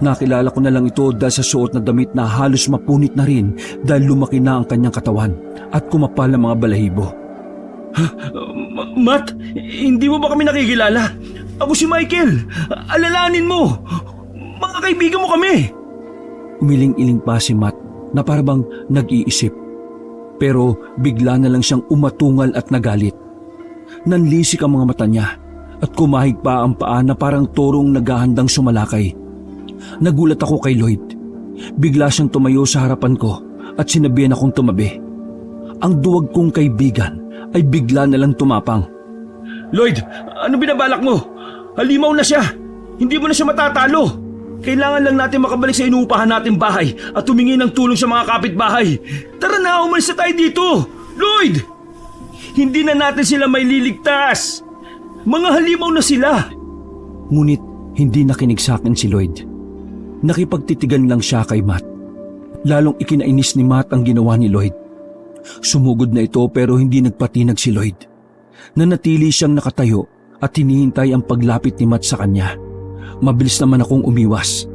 Nakilala ko na lang ito dahil sa suot na damit na halos mapunit na rin dahil lumaki na ang kanyang katawan at kumapal ang mga balahibo. Matt, hindi mo ba kami nakikilala? Ako si Michael. Alalahanin mo. Mga kaibigan mo kami. Umiling-iling pa si Matt na parabang nag-iisip. Pero bigla na lang siyang umatungal at nagalit. Nanlisik ang mga mata niya at kumahig pa ang paa na parang torong naghahandang sumalakay. Nagulat ako kay Lloyd. Bigla siyang tumayo sa harapan ko at sinabihan akong tumabi. Ang duwag kong kaibigan ay bigla na lang tumapang. Lloyd, ano binabalak mo? Halimaw na siya. Hindi mo na siya matatalo. Kailangan lang natin makabalik sa inuupahan nating bahay at humingi ng tulong sa mga kapitbahay. Tara na, umalis na tayo dito. Lloyd! Hindi na natin sila may liligtas. Mga halimaw na sila. Ngunit hindi nakinig sa akin si Lloyd. Nakipagtitigan lang siya kay Matt. Lalong ikinainis ni Matt ang ginawa ni Lloyd. Sumugod na ito pero hindi nagpatinag si Lloyd. Nanatili siyang nakatayo at hinihintay ang paglapit ni Matt sa kanya. Mabilis naman akong umiwas.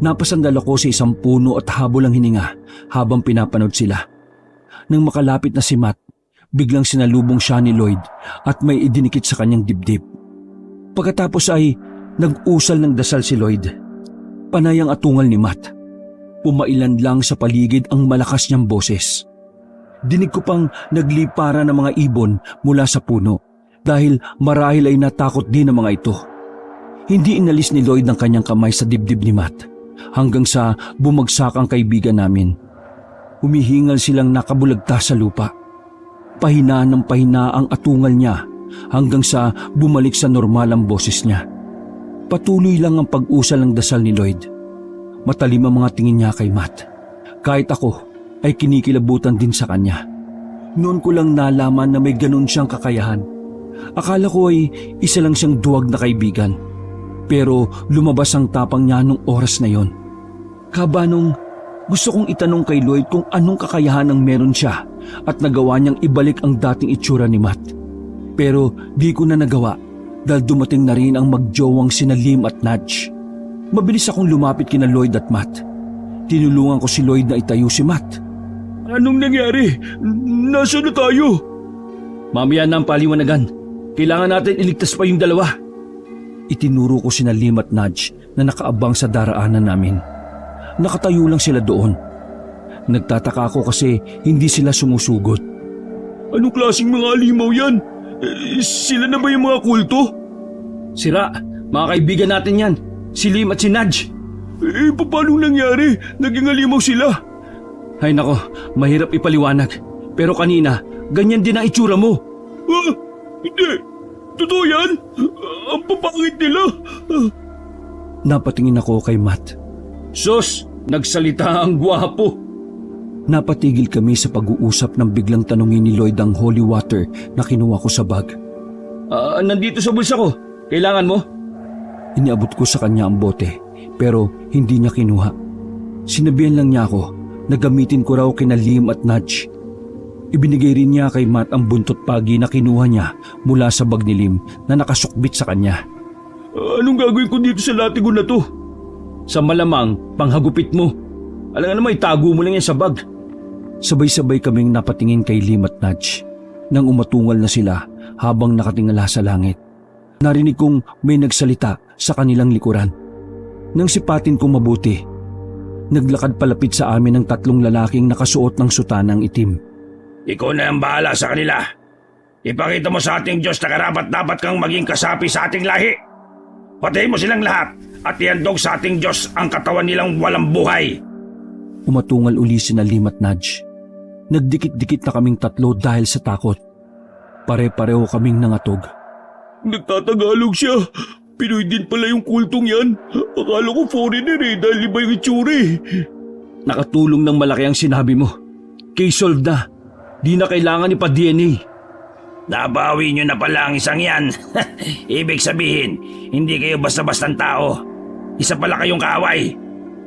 Napasandal ako sa isang puno at habol ang hininga habang pinapanood sila. Nang makalapit na si Matt, biglang sinalubong siya ni Lloyd at may idinikit sa kanyang dibdib. Pagkatapos ay nag-usal ng dasal si Lloyd. Panay ang atungal ni Matt. Pumailan lang sa paligid ang malakas niyang boses. Dinig ko pang naglipara ng mga ibon mula sa puno dahil marahil ay natakot din ang mga ito. Hindi inalis ni Lloyd ang kanyang kamay sa dibdib ni Matt hanggang sa bumagsak ang kaibigan namin. Humihingal silang nakabulagta sa lupa. Pahina ng pahina ang atungal niya hanggang sa bumalik sa normal ang boses niya. Patuloy lang ang pag-usal ng dasal ni Lloyd. Matalim ang mga tingin niya kay Matt. Kahit ako ay kinikilabutan din sa kanya. Noon ko lang nalaman na may ganun siyang kakayahan. Akala ko ay isa lang siyang duwag na kaibigan. Pero lumabas ang tapang niya nung oras na yon. Kabanong gusto kong itanong kay Lloyd kung anong kakayahan ang meron siya at nagawa niyang ibalik ang dating itsura ni Matt. Pero di ko na nagawa dahil dumating na rin ang magjowang sina Lim at Nudge. Mabilis akong lumapit kina Lloyd at Matt. Tinulungan ko si Lloyd na itayo si Matt. Anong nangyari? Nasaan na tayo? Mamaya na ang paliwanagan. Kailangan natin iligtas pa yung dalawa. Itinuro ko sina Lim at Nudge na nakaabang sa daraanan namin. Nakatayo lang sila doon. Nagtataka ako kasi hindi sila sumusugot. Anong klaseng mga halimaw yan? Sila na ba yung mga kulto? Sira, mga kaibigan natin yan. Si Lim at si Nudge. Paano nangyari? Naging halimaw sila. Ay nako, mahirap ipaliwanag. Pero kanina, ganyan din ang itsura mo. Hindi. Totoo yan? Ang papangit nila. Napatingin ako kay Matt. Sus, nagsalita ang gwapo. Napatigil kami sa pag-uusap nang biglang tanungin ni Lloyd ang holy water na kinuha ko sa bag. Nandito sa bulsa ko. Kailangan mo? Iniabot ko sa kanya ang bote, pero hindi niya kinuha. Sinabihan lang niya ako na gamitin ko raw kina Lim at Nudge. Ibinigay rin niya kay Matt ang buntot pagi na kinuha niya mula sa bag ni Lim na nakasukbit sa kanya. Anong gagawin ko dito sa latigo na to? Sa malamang, panghagupit mo. Alam nga naman, itago mo lang yan sa bag. Sabay-sabay kaming napatingin kay Lim at Nudge nang umatungal na sila habang nakatingala sa langit. Narinig kong may nagsalita sa kanilang likuran. Nang sipatin kong mabuti, naglakad palapit sa amin ang 3 lalaking nakasuot ng sutanang itim. Ikaw na ang bahala sa kanila. Ipakita mo sa ating Diyos na karapat-dapat kang maging kasapi sa ating lahi. Patayin mo silang lahat at ihandog sa ating Diyos ang katawan nilang walang buhay. Umatungal uli sina Lim at Nudge. Nagdikit-dikit na kaming 3 dahil sa takot. Pare-pareho kaming nangatog. Nagtatagalog siya. Pinoy din pala yung kultong yan. Akala ko foreigner dahil iba yung itsura Nakatulong ng malaki ang sinabi mo. Case solved na. Di na kailangan ipa-DNA. Nabawi nyo na pala ang isang yan. Ibig sabihin, hindi kayo basta-bastang tao. Isa pala kayong kaaway.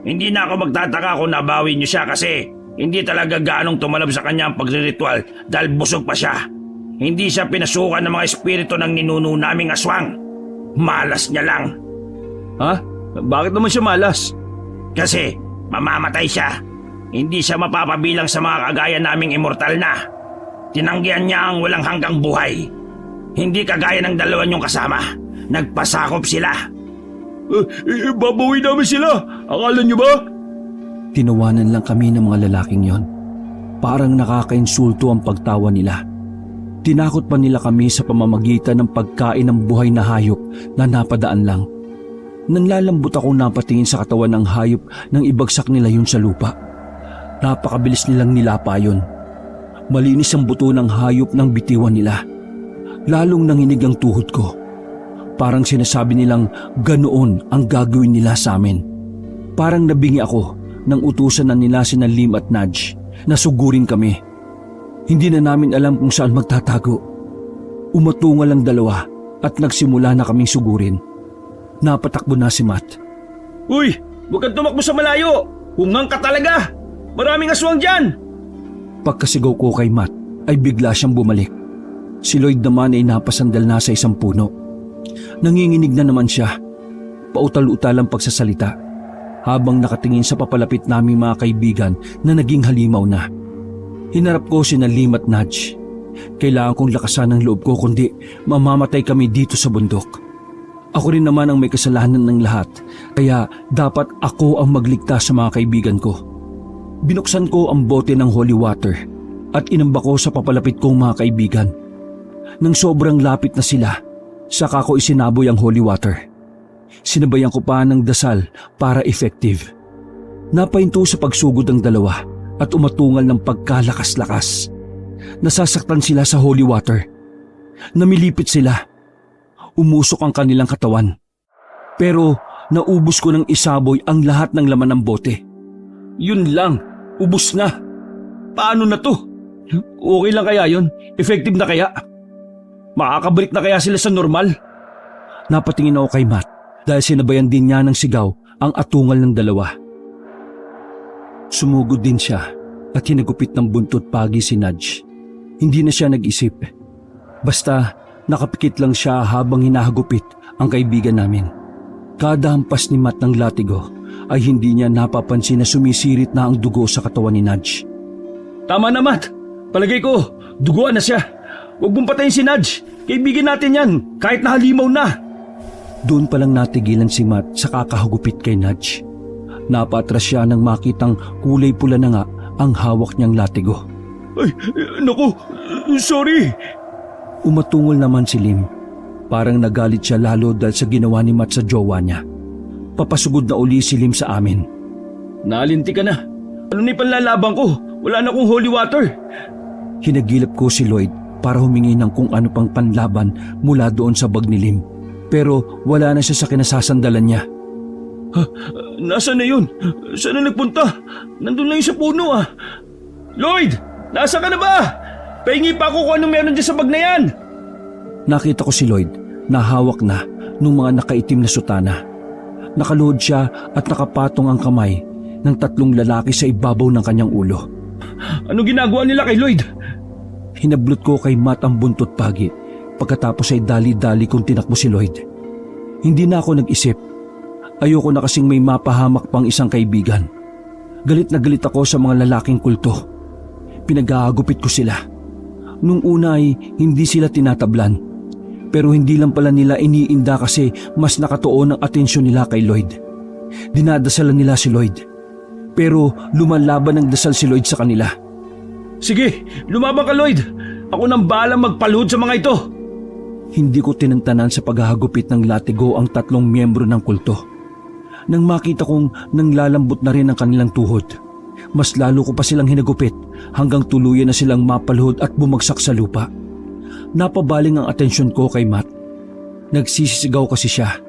Hindi na ako magtataka kung nabawi nyo siya kasi hindi talaga gaanong tumalab sa kanya ang pagriritual dahil busog pa siya. Hindi siya pinasukan ng mga espiritu ng ninuno naming aswang. Malas niya lang. Ha? Bakit naman siya malas? Kasi mamamatay siya. Hindi siya mapapabilang sa mga kagaya naming immortal na. Tinanggihan niya ang walang hanggang buhay. Hindi kagaya ng 2 niyong kasama. Nagpasakop sila. Babawi namin sila. Akala niyo ba? Tinawanan lang kami ng mga lalaking yon. Parang nakakainsulto ang pagtawa nila. Tinakot pa nila kami sa pamamagitan ng pagkain ng buhay na hayop na napadaan lang. Nanlalambot akong napatingin sa katawan ng hayop nang ibagsak nila yun sa lupa. Napakabilis nilang nilapa yun. Malinis ang buto ng hayop ng bitiwan nila. Lalong nanginig ang tuhod ko. Parang sinasabi nilang ganoon ang gagawin nila sa amin. Parang nabingi ako nang utusan na nila sina Lim at Nudge na sugurin kami. Hindi na namin alam kung saan magtatago. Umatungal ang 2 at nagsimula na kaming sugurin. Napatakbo na si Matt. Uy! Huwag kang tumakbo sa malayo! Hungang ka talaga! Maraming aswang dyan! Pagkasigaw ko kay Matt ay bigla siyang bumalik. Si Lloyd naman ay napasandal na sa isang puno. Nanginginig na naman siya. Pautal-utal ang pagsasalita habang nakatingin sa papalapit naming mga kaibigan na naging halimaw na. Hinarap ko sina Lim at Nudge. Kailangan kong lakasan ang loob ko kundi mamamatay kami dito sa bundok. Ako rin naman ang may kasalanan ng lahat kaya dapat ako ang magligtas sa mga kaibigan ko. Binuksan ko ang bote ng holy water at inamba ko sa papalapit kong mga kaibigan. Nang sobrang lapit na sila, saka ko isinaboy ang holy water. Sinabayan ko pa ng dasal para effective. Napahinto sa pagsugod ang 2 at umatungal ng pagkalakas-lakas. Nasasaktan sila sa holy water. Namilipit sila. Umusok ang kanilang katawan. Pero naubos ko ng isaboy ang lahat ng laman ng bote. Yun lang, ubos na. Paano na to? Okay lang kaya yun? Effective na kaya? Makakabalik na kaya sila sa normal? Napatingin ako kay Matt dahil sinabayan din niya ng sigaw ang atungal ng 2. Sumugod din siya at hinagupit ng buntot pagi si Nudge. Hindi na siya nag-isip. Basta nakapikit lang siya habang hinahagupit ang kaibigan namin. Kada hampas ni Matt ng latigo ay hindi niya napapansin na sumisirit na ang dugo sa katawan ni Nudge. Tama na, Matt. Palagay ko, duguan na siya. Huwag mong patayin si Nudge. Kaibigan natin yan, kahit nahalimaw na. Doon palang natigilan si Matt sa kakahagupit kay Nudge. Napaatras siya nang makitang kulay pula na nga ang hawak niyang latigo. Ay, naku, sorry. Umatungol naman si Lim. Parang nagalit siya lalo dahil sa ginawa ni Matt sa jowa niya. Papasugod na uli si Lim sa amin. Nalinti ka na. Ano na ipanlalabang ko? Wala na akong holy water. Hinagilap ko si Lloyd para humingi ng kung ano pang panlaban mula doon sa bag ni Lim. Pero wala na siya sa kinasasandalan niya. Nasaan na yun? Saan na nagpunta? Nandun lang yung sa puno Lloyd! Nasa ka na ba? Pahingi pa ako kung anong meron dyan sa bag na yan. Nakita ko si Lloyd na hawak na ng mga nakaitim na sutana. Nakaluhod siya at nakapatong ang kamay ng 3 lalaki sa ibabaw ng kanyang ulo. Anong ginagawa nila kay Lloyd? Hinablot ko kay Matt ang buntot pagi. Pagkatapos ay dali-dali kong tinakbo si Lloyd. Hindi na ako nag-isip. Ayoko na kasing may mapahamak pang isang kaibigan. Galit na galit ako sa mga lalaking kulto. pinag-aagupit ko sila. Nung una ay hindi sila tinatablan. Pero hindi lang pala nila iniinda kasi mas nakatuon ang atensyon nila kay Lloyd. Dinadasalan nila si Lloyd. Pero lumalaban ng dasal si Lloyd sa kanila. Sige, lumaban ka Lloyd. Ako nang bahalang magpaluhod sa mga ito. Hindi ko tinantanan sa paghahagupit ng latigo ang 3 miyembro ng kulto. Nang makita kong nanglalambot na rin ang kanilang tuhod, mas lalo ko pa silang hinagupit hanggang tuluyan na silang mapaluhod at bumagsak sa lupa. Napabaling ang atensyon ko kay Matt. Nagsisisigaw kasi siya.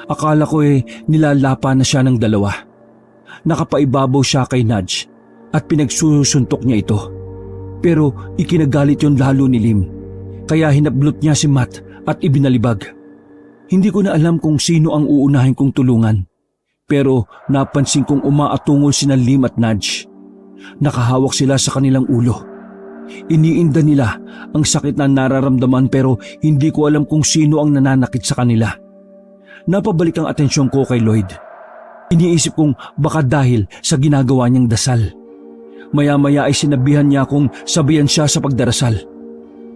Akala ko nilalapa na siya ng 2. Nakapaibabaw siya kay Nudge at pinagsusuntok niya ito. Pero ikinagalit yon lalo ni Lim. Kaya hinablot niya si Matt at ibinalibag. Hindi ko na alam kung sino ang uunahin kong tulungan. Pero napansin kong umaatungol sina Lim at Nudge. Nakahawak sila sa kanilang ulo. Iniinda nila ang sakit na nararamdaman pero hindi ko alam kung sino ang nananakit sa kanila. Napabalik ang atensyon ko kay Lloyd. Iniisip kong baka dahil sa ginagawa niyang dasal. Maya-maya ay sinabihan niya akong sabayan siya sa pagdarasal.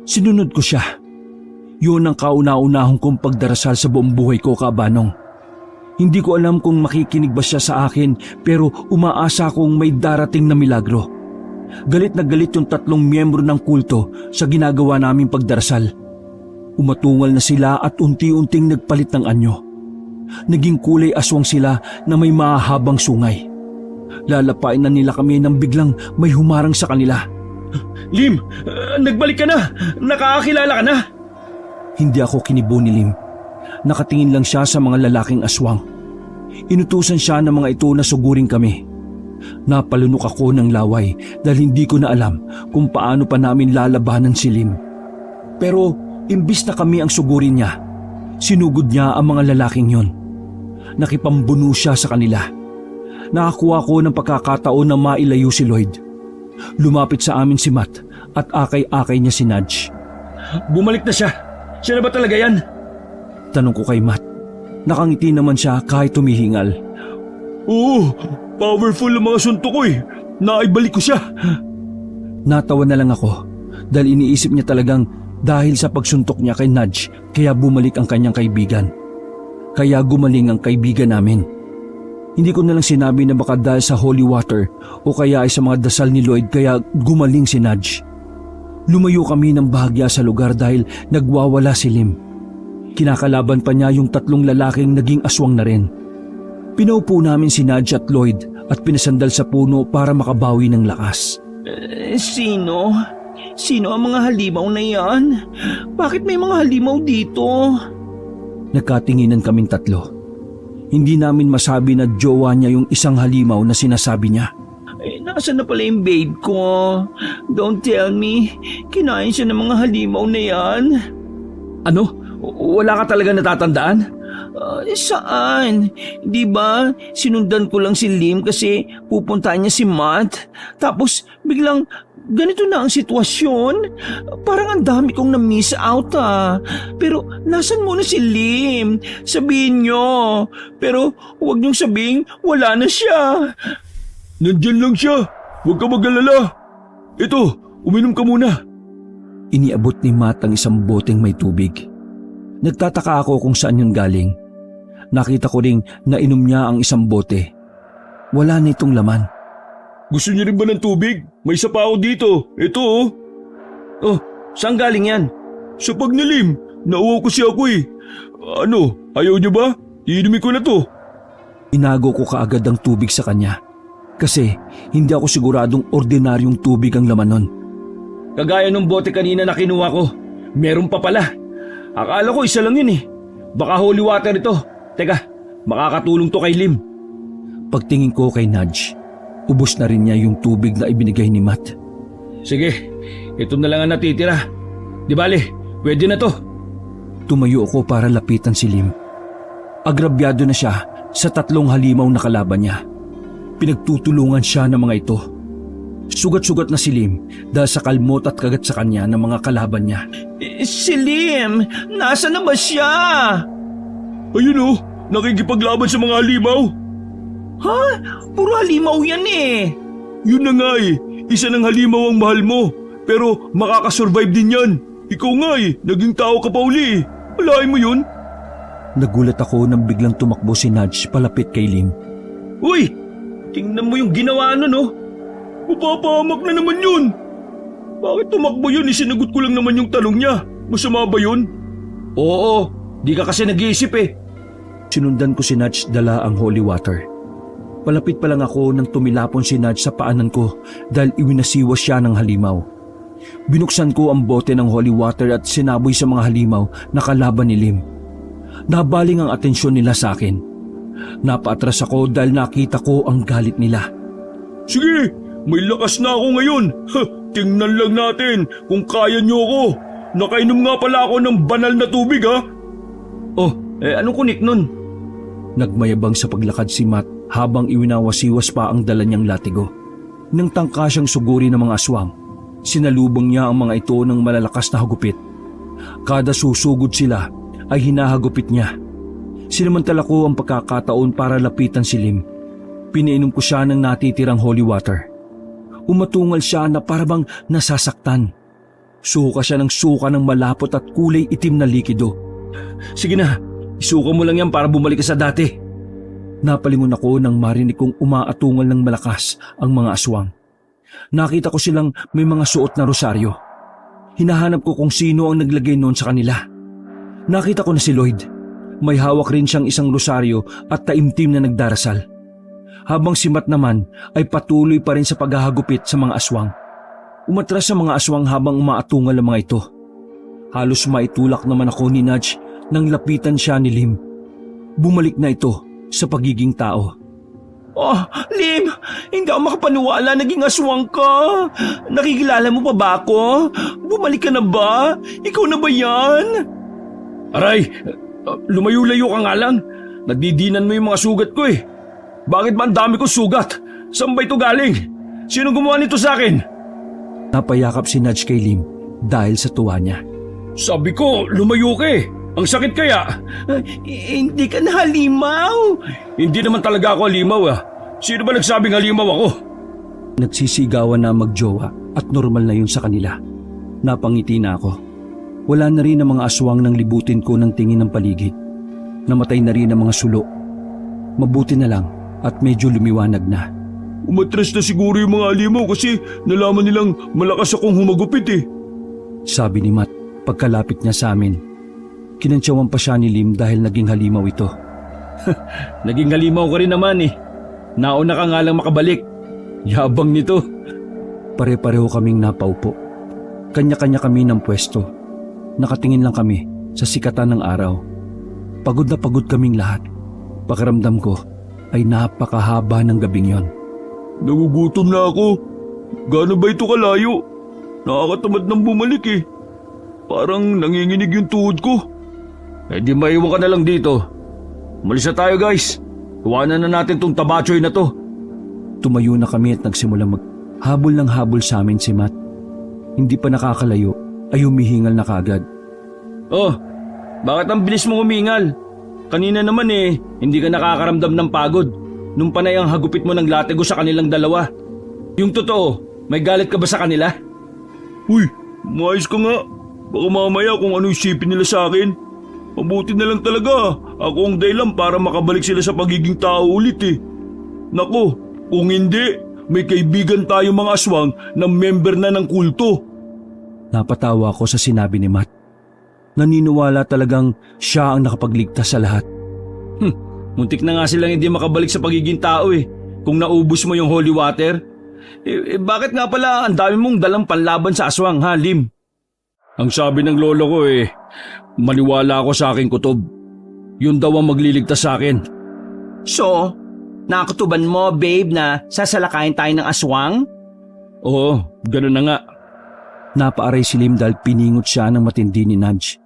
Sinunod ko siya. Yun ang kauna-unahong kong pagdarasal sa buong buhay ko, Kabanong. Hindi ko alam kung makikinig ba siya sa akin pero umaasa akong may darating na milagro. Galit na galit yung 3 miyembro ng kulto sa ginagawa naming pagdarasal. Umatungal na sila at unti-unting nagpalit ng anyo. Naging kulay aswang sila na may mahahabang sungay. Lalapain na nila kami nang biglang may humarang sa kanila. Lim, nagbalik ka na! Nakakakilala ka na! Hindi ako kinibo ni Lim. Nakatingin lang siya sa mga lalaking aswang. Inutusan siya ng mga ito na sugurin kami. Napalunok ako ng laway dahil hindi ko na alam kung paano pa namin lalabanan si Lim. Pero imbis na kami ang sugurin niya, sinugod niya ang mga lalaking yon. Nakipambuno siya sa kanila. Nakakuha ko ng pagkakataon na mailayo si Lloyd. Lumapit sa amin si Matt at akay-akay niya si Nudge. Bumalik na siya. Siya na ba talaga yan? Tanong ko kay Matt. Nakangiti naman siya kahit tumihingal. Oo, powerful ang mga suntok ko Naibalik ko siya. Natawa na lang ako dahil iniisip niya talagang dahil sa pagsuntok niya kay Nudge kaya bumalik ang kanyang kaibigan. Kaya gumaling ang kaibigan namin. Hindi ko na lang sinabi na baka dahil sa holy water o kaya ay sa mga dasal ni Lloyd kaya gumaling si Nudge. Lumayo kami ng bahagya sa lugar dahil nagwawala si Lim. Kinakalaban pa niya yung 3 lalaking naging aswang na rin. Pinaupo namin si Nudge at Lloyd at pinasandal sa puno para makabawi ng lakas. Sino? Sino ang mga halimaw na yan? Bakit may mga halimaw dito? Nagkatinginan kaming 3. Hindi namin masabi na jowa niya yung isang halimaw na sinasabi niya. Nasaan na pala yung babe ko? Don't tell me, kinain siya ng mga halimaw na yan. Ano? Wala ka talaga natatandaan? Saan? Di ba sinundan ko lang si Lim kasi pupuntahan niya si Matt. Tapos biglang ganito na ang sitwasyon. Parang ang dami kong na-miss out Pero nasan muna si Lim? Sabihin niyo. Pero huwag niyong sabihin wala na siya. Nandiyan lang siya. Huwag ka mag-alala. Ito, uminom ka muna. Iniabot ni Matt ang isang boteng may tubig. Nagtataka ako kung saan yun galing. Nakita ko ring nainom niya ang isang bote. Wala na itong laman. Gusto niyo rin ba ng tubig? May isa pa ako dito. Ito Oh, saan galing yan? Sa pagnilim. Nauwaw kasi ako Ano, ayaw niyo ba? Iinumin ko na to. Inago ko kaagad ang tubig sa kanya. Kasi hindi ako siguradong ordinaryong tubig ang laman nun. Kagaya nung bote kanina na kinuha ko. Meron pa pala. Akala ko isa lang yun Baka holy water ito. Teka, makakatulong to kay Lim. Pagtingin ko kay Nudge, ubos na rin niya yung tubig na ibinigay ni Matt. Sige, ito na lang ang natitira. Di bale, pwede na to. Tumayo ako para lapitan si Lim. Agrabyado na siya sa 3 halimaw na kalaban niya. Pinagtutulungan siya ng mga ito. Sugat-sugat na si Lim dahil sa kalmot at kagat sa kanya ng mga kalaban niya. Si Lim, nasa na ba siya? Ayun nakikipaglaban sa mga halimaw. Ha? Puro halimaw yan Yun na nga isa ng halimaw ang mahal mo. Pero makakasurvive din yan. Ikaw nga naging tao ka pa uli. Alain mo yun? Nagulat ako nang biglang tumakbo si Nudge palapit kay Lim. Uy! Tingnan mo yung ginawa no? Mapapahamak na naman yun. Bakit tumakbo yun? Sinagot ko lang naman yung tanong niya. Masama ba yun? Oo, di ka kasi nag-iisip eh. Sinundan ko si Nudge dala ang holy water. Palapit pa lang ako nang tumilapon si Nudge sa paanan ko dahil iwinasiwas siya ng halimaw. Binuksan ko ang bote ng holy water at sinaboy sa mga halimaw na kalaban ni Lim. Nabaling ang atensyon nila sa akin. Napaatras ako dahil nakita ko ang galit nila. Sige, may lakas na ako ngayon. Tingnan lang natin kung kaya niyo ako. Nakainom nga pala ako ng banal na tubig ha. Oh, anong kunik nun? Nagmayabang sa paglakad si Matt habang iwinawasiwas pa ang dala niyang latigo. Nang tangka siyang suguri ng mga aswang, sinalubong niya ang mga ito ng malalakas na hagupit. Kada susugod sila ay hinahagupit niya. Sinamantala ko ang pagkakataon para lapitan si Lim. Pinainom ko siya ng natitirang holy water. Umatungal siya na parabang nasasaktan. Suka siya ng suka ng malapot at kulay itim na likido. Sige na, isuka mo lang yan para bumalik ka sa dati. Napalingon ako nang marinig kong umaatungal ng malakas ang mga aswang. Nakita ko silang may mga suot na rosaryo. Hinahanap ko kung sino ang naglagay noon sa kanila. Nakita ko na si Lloyd. May hawak rin siyang isang rosaryo at taimtim na nagdarasal. Habang si Matt naman ay patuloy pa rin sa paghahagupit sa mga aswang. Umatras sa mga aswang habang umaatungal ang mga ito. Halos maitulak naman ako ni Nudge nang lapitan siya ni Lim. Bumalik na ito sa pagiging tao. Oh, Lim, hindi ako makapaniwala naging aswang ka. Nakikilala mo pa ba ako? Bumalik ka na ba? Ikaw na ba yan? Aray, lumayo-layo ka nga lang. Nagdidinan mo yung mga sugat ko eh. Bakit ba ang dami kong sugat? Saan ba ito galing? Sino gumawa nito sa akin? Napayakap si Nudge kay Lim dahil sa tuwa niya. Sabi ko, lumayo ka eh. Ang sakit kaya? Hindi ka na halimaw. Hindi naman talaga ako halimaw ah. Sino ba nagsabing halimaw ako? Nagsisigawan na magjowa at normal na yun sa kanila. Napangiti na ako. Wala na rin ang mga aswang nang libutin ko ng tingin ng paligid. Namatay na rin ang mga sulo. Mabuti na lang at medyo lumiwanag na. Umatras na siguro yung mga halimaw kasi nalaman nilang malakas akong humagupit eh. Sabi ni Matt pagkalapit niya sa amin. Kinantsawan pa siya ni Lim dahil naging halimaw ito. Naging halimaw ka rin naman eh. Nauna ka nga lang makabalik. Yabang nito. Pare-pareho kaming napaupo. Kanya-kanya kami ng pwesto. Nakatingin lang kami sa sikatan ng araw. Pagod na pagod kaming lahat. Pakiramdam ko ay napakahaba ng gabing yon. Nagugutom na ako. Gaano ba ito kalayo? Nakakatamad nang bumalik eh. Parang nanginginig yung tuhod ko. Eh di maiwan ka na lang dito. Umalis na tayo guys. Kuhanan na natin tong tabachoy na to. Tumayo na kami at nagsimula habol ng habol sa amin si Matt. Hindi pa nakakalayo ay humihingal na kagad. Oh, bakit ang bilis mo humingal? Kanina naman eh, hindi ka nakakaramdam ng pagod. Nung panay ang hagupit mo ng latego sa kanilang dalawa. Yung totoo, may galit ka ba sa kanila? Uy, maayos ka nga. Baka mamaya kung ano isipin nila sa akin. Mabuti na lang talaga. Ako ang dahilan para makabalik sila sa pagiging tao ulit eh. Nako, kung hindi, may kaibigan tayo mga aswang na member na ng kulto. Napatawa ako sa sinabi ni Matt. Naniniwala talagang siya ang nakapagligtas sa lahat. Muntik na nga silang hindi makabalik sa pagiging tao eh. Kung naubos mo yung holy water. Bakit nga pala ang dami mong dalang panlaban sa aswang ha, Lim? Ang sabi ng lolo ko eh, maniwala ako sa aking kutob. Yun daw ang magliligtas sa akin. So, nakutuban mo babe na sasalakayin tayo ng aswang? Oo, ganun na nga. Napaaray si Lim dahil piningot siya ng matindi ni Nudge.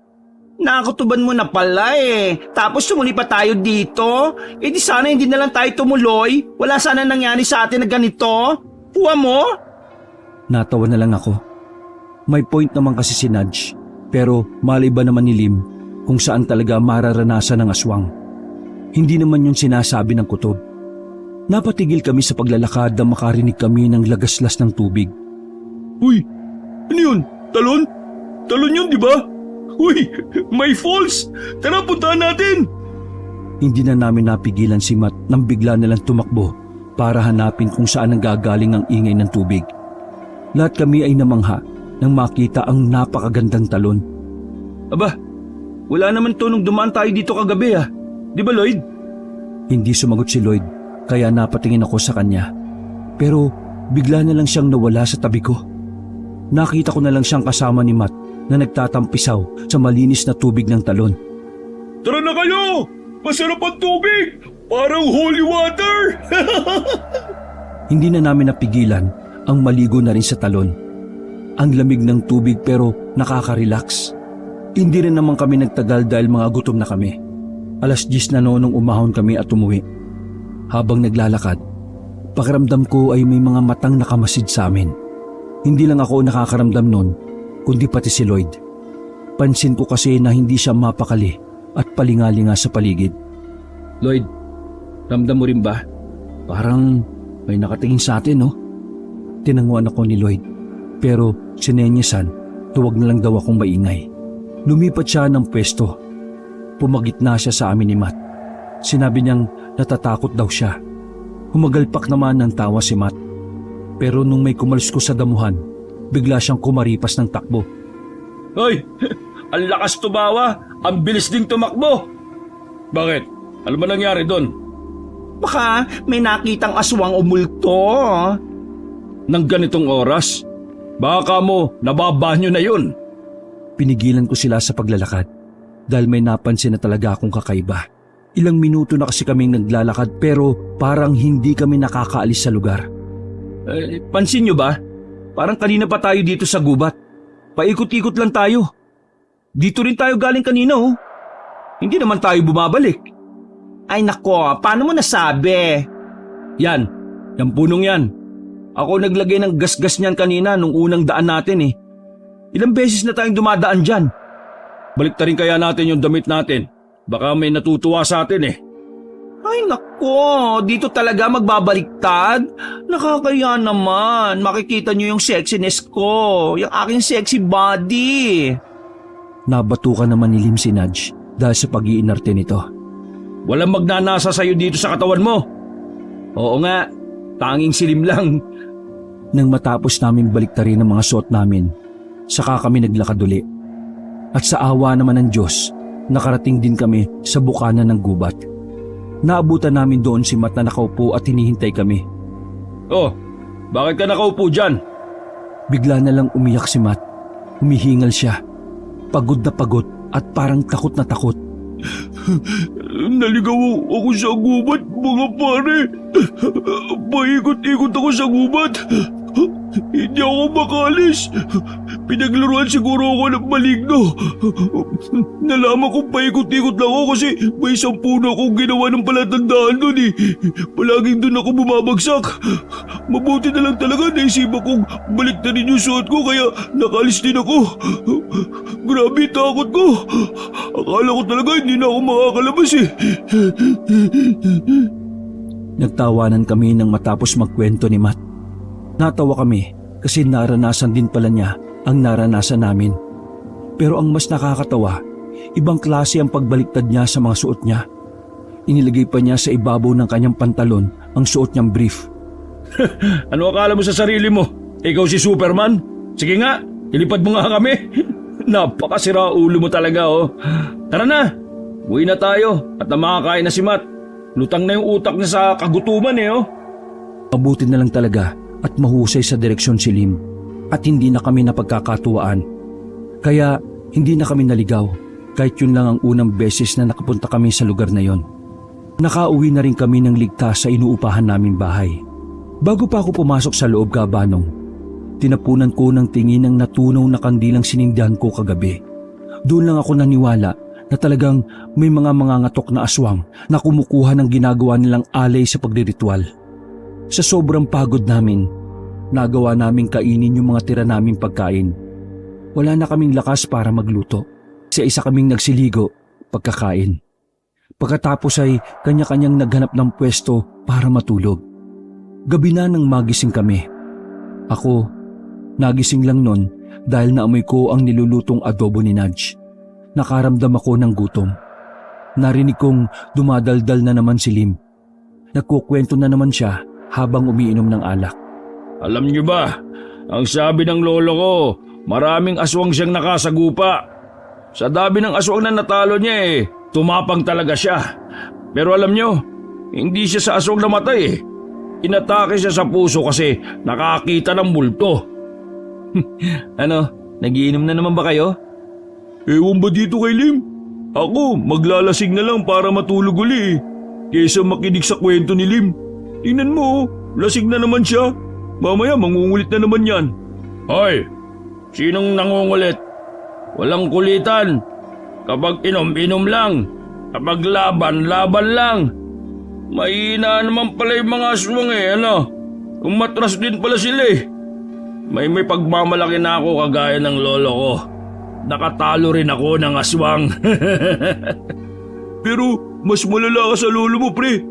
Nakutuban mo na pala eh. Tapos tumuli pa tayo dito. Eh di sana hindi na lang tayo tumuloy. Wala sana nangyari sa atin na ganito. Puwa mo? Natawa na lang ako. May point naman kasi si Nudge. Pero malay ba naman ni Lim kung saan talaga mararanasan ng aswang. Hindi naman yung sinasabi ng kutob. Napatigil kami sa paglalakad na makarinig kami ng lagaslas ng tubig. Uy, ano yun? Talon? Talon yun, di ba? Uy, may falls! Tara, puntahan natin! Hindi na namin napigilan si Matt nang bigla nalang tumakbo para hanapin kung saan nanggagaling ang ingay ng tubig. Lahat kami ay namangha nang makita ang napakagandang talon. Aba, wala naman to nung dumaan tayo dito kagabi Di ba, Lloyd? Hindi sumagot si Lloyd kaya napatingin ako sa kanya. Pero bigla na lang siyang nawala sa tabi ko. Nakita ko na lang siyang kasama ni Matt na nagtatampisaw sa malinis na tubig ng talon. Tara na kayo! Masarap ang tubig! Parang holy water! Hindi na namin napigilan ang maligo na rin sa talon. Ang lamig ng tubig pero nakaka-relax. Hindi rin naman kami nagtagal dahil mga gutom na kami. 10:00 na nung umahon kami at umuwi. Habang naglalakad, pakiramdam ko ay may mga matang nakamasid sa amin. Hindi lang ako nakakaramdam nun, kundi pati si Lloyd. Pansin ko kasi na hindi siya mapakali at palingalinga sa paligid. Lloyd, ramdam mo rin ba? Parang may nakatingin sa atin, no? Tinanguan ako ni Lloyd, pero sinenyesan, tuwag na lang daw akong maingay. Lumipat siya ng pwesto. Pumagitna siya sa amin ni Matt. Sinabi niyang natatakot daw siya. Humagalpak naman ng tawa si Matt. Pero nung may kumalsko sa damuhan, bigla siyang kumaripas ng takbo. Hoy, ang lakas tumawa, ang bilis ding tumakbo. Bakit? Ano ba nangyari doon? Baka may nakitang aswang o multo. Nang ganitong oras? Baka mo, nababanyo na yun. Pinigilan ko sila sa paglalakad dahil may napansin na talaga akong kakaiba. Ilang minuto na kasi kaming naglalakad pero parang hindi kami nakakaalis sa lugar. Pansin nyo ba? Parang kanina pa tayo dito sa gubat. Paikot-ikot lang tayo. Dito rin tayo galing kanina Hindi naman tayo bumabalik. Ay nako, paano mo nasabi? Yan, yung punong yan. Ako naglagay ng gasgas niyan kanina nung unang daan natin Ilang beses na tayong dumadaan dyan. Balik rin kaya natin yung damit natin. Baka may natutuwa sa atin Ay nako, dito talaga magbabaliktad? Nakakaya naman, makikita niyo yung sexiness ko, yung aking sexy body. Nabatukan naman ni Lim si Nudge dahil sa pag-iinarte nito. Walang magnanasa sa'yo dito sa katawan mo. Oo nga, tanging silim lang. Nang matapos namin baliktarin ang mga suot namin, saka kami naglakad uli. At sa awa naman ng Diyos, nakarating din kami sa bukana ng gubat. Naabutan namin doon si Matt na nakaupo at hinihintay kami. Oh, bakit ka nakaupo dyan? Bigla na lang umiyak si Matt. Humihingal siya. Pagod na pagod at parang takot na takot. Naligaw ako sa gubat, mga pare. Paikot-ikot ako sa gubat. Hindi ako makalis. Pinaglaruan siguro ako ng maligno. Nalaman kong paikot-ikot lang ako kasi may 10 na akong ginawa ng palatandaan doon Palaging doon ako bumabagsak. Mabuti na lang talaga naisipan kong baliktarin yung suot ko kaya nakalis din ako. Grabe takot ko. Akala ko talaga hindi na ako makakalabas Nagtawanan kami nang matapos magkwento ni Matt. Natawa kami kasi naranasan din pala niya ang naranasan namin. Pero ang mas nakakatawa, ibang klase ang pagbaliktad niya sa mga suot niya. Inilagay pa niya sa ibabaw ng kanyang pantalon ang suot niyang brief. Ano akala mo sa sarili mo? Ikaw si Superman? Sige nga, ilipad mo nga kami. Napakasira ulo mo talaga Tara na, uwi na tayo at makakain na si Matt. Lutang na yung utak niya sa kagutuman Mabuti na lang talaga at mahusay sa direksyon si Lim at hindi na kami napagkakatuwaan. Kaya hindi na kami naligaw kahit yun lang ang unang beses na nakapunta kami sa lugar na yon. Nakauwi na rin kami ng ligtas sa inuupahan naming bahay. Bago pa ako pumasok sa loob kabanong, tinapunan ko ng tingin ang natunaw na kandilang sinindihan ko kagabi. Doon lang ako naniwala na talagang may mga mangangatok na aswang na kumukuha ng ginagawa nilang alay sa pagriritual. Sa sobrang pagod namin, nagawa naming kainin yung mga tira naming pagkain. Wala na kaming lakas para magluto. Isa-isa kaming nagsiligo pagkakain. Pagkatapos ay kanya-kanyang naghanap ng pwesto para matulog. Gabi na nang magising kami. Ako, nagising lang nun dahil naamoy ko ang nilulutong adobo ni Nudge. Nakaramdam ako ng gutom. Narinig kong dumadaldal na naman si Lim. Nagkukwento na naman siya habang umiinom ng alak. Alam niyo ba, ang sabi ng lolo ko, maraming aswang siyang nakasagupa. Sa dami ng aswang na natalo niya tumapang talaga siya. Pero alam niyo, hindi siya sa aswang namatay Inatake siya sa puso kasi nakakita ng multo. Ano, nagiinom na naman ba kayo? Ewan ba dito kay Lim? Ako, maglalasing na lang para matulog uli kaysa makinig sa kwento ni Lim. Tingnan mo, lasing na naman siya. Mamaya mangungulit na naman yan. Hoy, sinong nangungulit? Walang kulitan. Kapag inom lang. Kapag laban lang. Mahina naman pala yung mga aswang ano? Umatras din pala sila May pagmamalaki na ako kagaya ng lolo ko. Nakatalo rin ako ng aswang. Pero mas malala ka sa lolo mo, pre.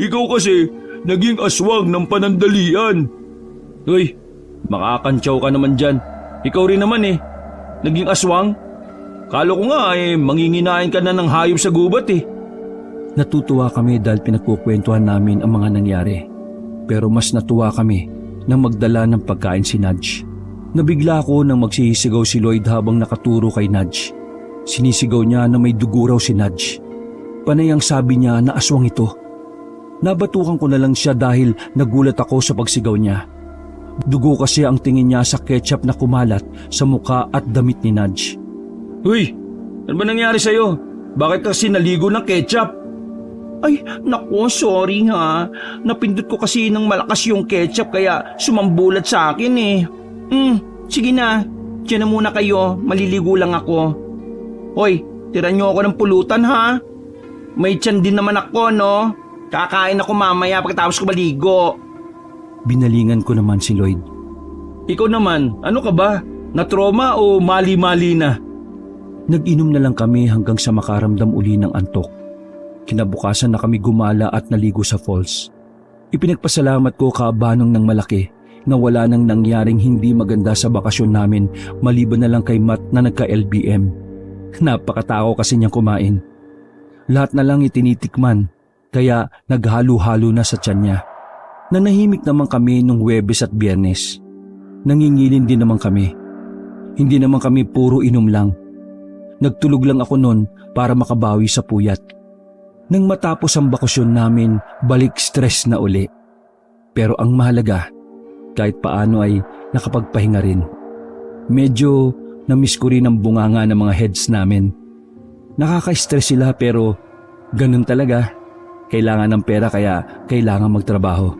Ikaw kasi naging aswang ng panandalian. Uy, makakantsaw ka naman dyan. Ikaw rin naman naging aswang. Kalo ko nga manginginain ka na ng hayop sa gubat Natutuwa kami dahil pinagkukwentuhan namin ang mga nangyari. Pero mas natuwa kami nang magdala ng pagkain si Nudge. Nabigla ako nang magsisigaw si Lloyd habang nakaturo kay Nudge. Sinisigaw niya na may dugo raw si Nudge. Panay ang sabi niya na aswang ito. Nabatukan ko na lang siya dahil nagulat ako sa pagsigaw niya. Dugo kasi ang tingin niya sa ketchup na kumalat sa muka at damit ni Nudge. Uy, ano ba nangyari sa'yo? Bakit kasi naligo ng ketchup? Ay, naku, sorry ha. Napindot ko kasi ng malakas yung ketchup kaya sumambulat sa akin sige na. Diyan na muna kayo, maliligo lang ako. Hoy, tira niyo ako ng pulutan ha. May tiyan din naman ako, no? Kakain ako mamaya pagkatapos ko maligo. Binalingan ko naman si Lloyd. Ikaw naman, ano ka ba? Na-trauma o mali-mali na? Nag-inom na lang kami hanggang sa makaramdam uli ng antok. Kinabukasan na kami gumala at naligo sa falls. Ipinagpasalamat ko kaabanong ng malaki na wala nang nangyaring hindi maganda sa bakasyon namin maliban na lang kay Matt na nagka-LBM. Napakatao kasi niyang kumain. Lahat na lang itinitikman kaya naghalo-halo na sa tiyan niya. Nanahimik naman kami nung Huwebes at Biyernes. Nangingilin din naman kami. Hindi naman kami puro inom lang. Nagtulog lang ako noon para makabawi sa puyat. Nang matapos ang bakasyon namin, balik stress na uli. Pero ang mahalaga, kahit paano ay nakapagpahinga rin. Medyo namiss ko rin ang bunganga ng mga heads namin. Nakaka-stress sila pero ganun talaga. Kailangan ng pera kaya kailangan magtrabaho.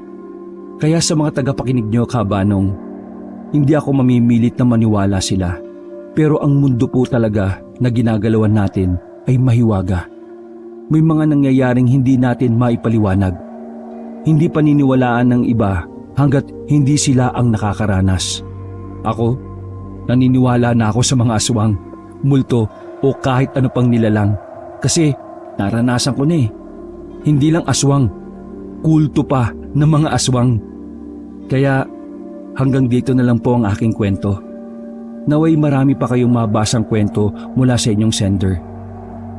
Kaya sa mga tagapakinig nyo, kabanong, hindi ako mamimilit na maniwala sila. Pero ang mundo po talaga na ginagalawan natin ay mahiwaga. May mga nangyayaring hindi natin maipaliwanag. Hindi paniniwalaan ng iba hanggat hindi sila ang nakakaranas. Ako, naniniwala na ako sa mga aswang, multo o kahit ano pang nilalang. Kasi naranasan ko na Hindi lang aswang, kulto pa ng mga aswang. Kaya hanggang dito na lang po ang aking kwento. Naway marami pa kayong mabasang kwento mula sa inyong sender.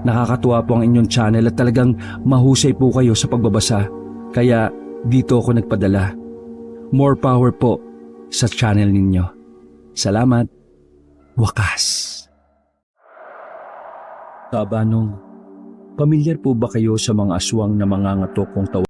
Nakakatuwa po ang inyong channel at talagang mahusay po kayo sa pagbabasa. Kaya dito ako nagpadala. More power po sa channel ninyo. Salamat. Wakas. Kabanong, pamilyar po ba kayo sa mga aswang na mangangatok kung tawag?